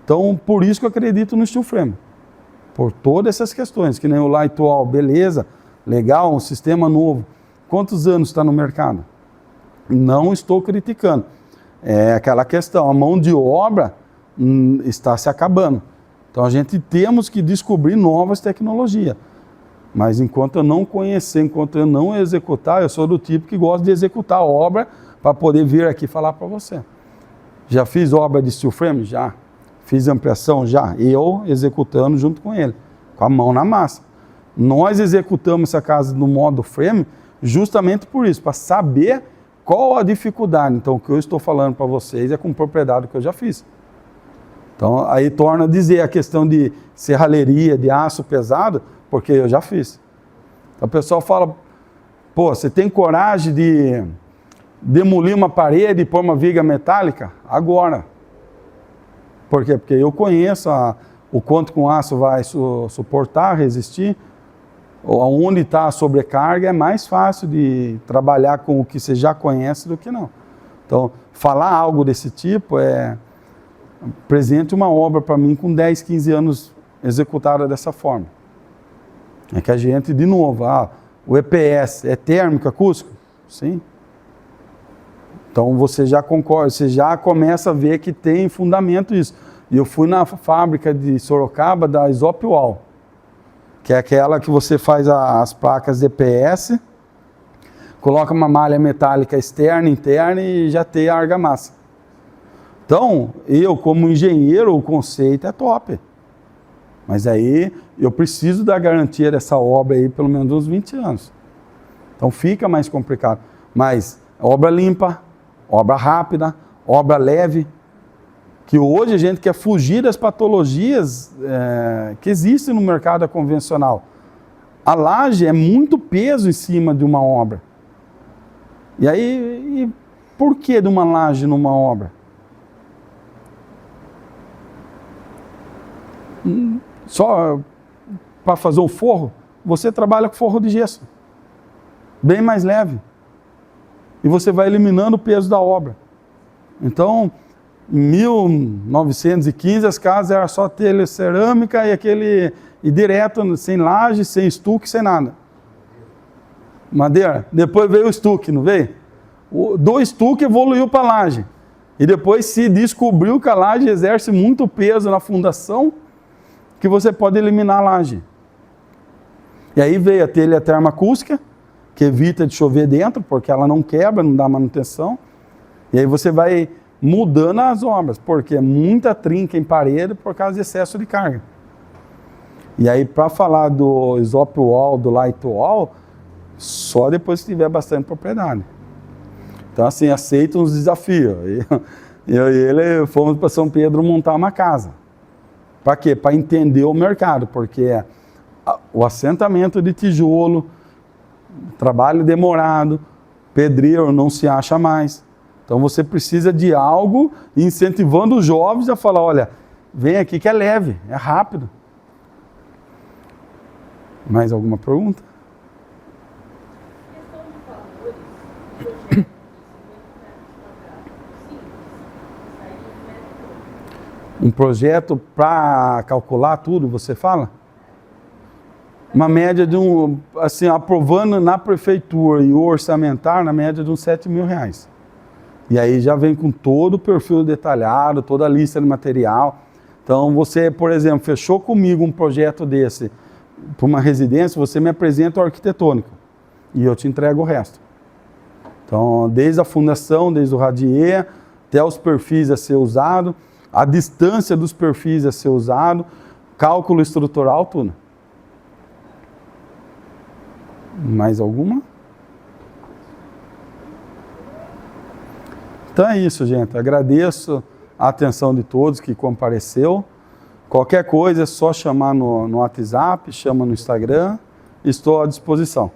Então, por isso que eu acredito no steel frame. Por todas essas questões, que nem o light wall, beleza, legal, um sistema novo. Quantos anos está no mercado? Não estou criticando. É aquela questão, a mão de obra está se acabando. Então, a gente temos que descobrir novas tecnologias. Mas enquanto eu não conhecer, enquanto eu não executar, eu sou do tipo que gosta de executar a obra para poder vir aqui falar para você. Já fiz obra de steel frame? Já. Fiz ampliação? Já. Eu executando junto com ele, com a mão na massa. Nós executamos essa casa no modo frame justamente por isso, para saber qual a dificuldade. Então, o que eu estou falando para vocês é com propriedade que eu já fiz. Então, aí torna a dizer a questão de serralheria, de aço pesado, porque eu já fiz. Então, o pessoal fala, pô, você tem coragem de demolir uma parede e pôr uma viga metálica? Agora. Por quê? Porque eu conheço o quanto que um aço vai suportar, resistir. Onde está a sobrecarga é mais fácil de trabalhar com o que você já conhece do que não. Então, falar algo desse tipo presente uma obra para mim com 10, 15 anos executada dessa forma. É que a gente, de novo, o EPS é térmico, acústico? Sim. Então você já concorda, você já começa a ver que tem fundamento isso. E eu fui na fábrica de Sorocaba da Isop Wall, que é aquela que você faz as placas de EPS, coloca uma malha metálica externa, interna e já tem a argamassa. Então, eu como engenheiro, o conceito é top. Mas aí eu preciso da garantia dessa obra aí pelo menos uns 20 anos. Então fica mais complicado. Mas obra limpa, obra rápida, obra leve, que hoje a gente quer fugir das patologias que existem no mercado convencional. A laje é muito peso em cima de uma obra. E aí, por que de uma laje numa obra? Só para fazer um forro, você trabalha com forro de gesso, bem mais leve. E você vai eliminando o peso da obra. Então, em 1915, as casas eram só telha cerâmica e direto, sem laje, sem estuque, sem nada. Madeira. Depois veio o estuque, não veio? Do estuque evoluiu para a laje. E depois se descobriu que a laje exerce muito peso na fundação, que você pode eliminar a laje. E aí veio a telha termoacústica, que evita de chover dentro, porque ela não quebra, não dá manutenção. E aí você vai mudando as obras, porque é muita trinca em parede por causa de excesso de carga. E aí, para falar do Isop Wall, do Light Wall, só depois que tiver bastante propriedade. Então, assim, aceita uns desafios. Eu e ele fomos para São Pedro montar uma casa. Para quê? Para entender o mercado, porque o assentamento de tijolo, trabalho demorado, pedreiro não se acha mais. Então você precisa de algo incentivando os jovens a falar, olha, vem aqui que é leve, é rápido. Mais alguma pergunta? Questão de valores, projeto de 50 metros quadrados, simples, isso aí é método. Um projeto para calcular tudo, você fala? Uma média de assim, aprovando na prefeitura e o orçamentário, na média de uns R$7.000. E aí já vem com todo o perfil detalhado, toda a lista de material. Então você, por exemplo, fechou comigo um projeto desse para uma residência, você me apresenta o arquitetônico e eu te entrego o resto. Então, desde a fundação, desde o radier, até os perfis a ser usado, a distância dos perfis a ser usado, cálculo estrutural, tudo. Mais alguma? Então é isso, gente. Agradeço a atenção de todos que compareceu. Qualquer coisa é só chamar no WhatsApp, chama no Instagram. Estou à disposição.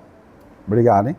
Obrigado, hein?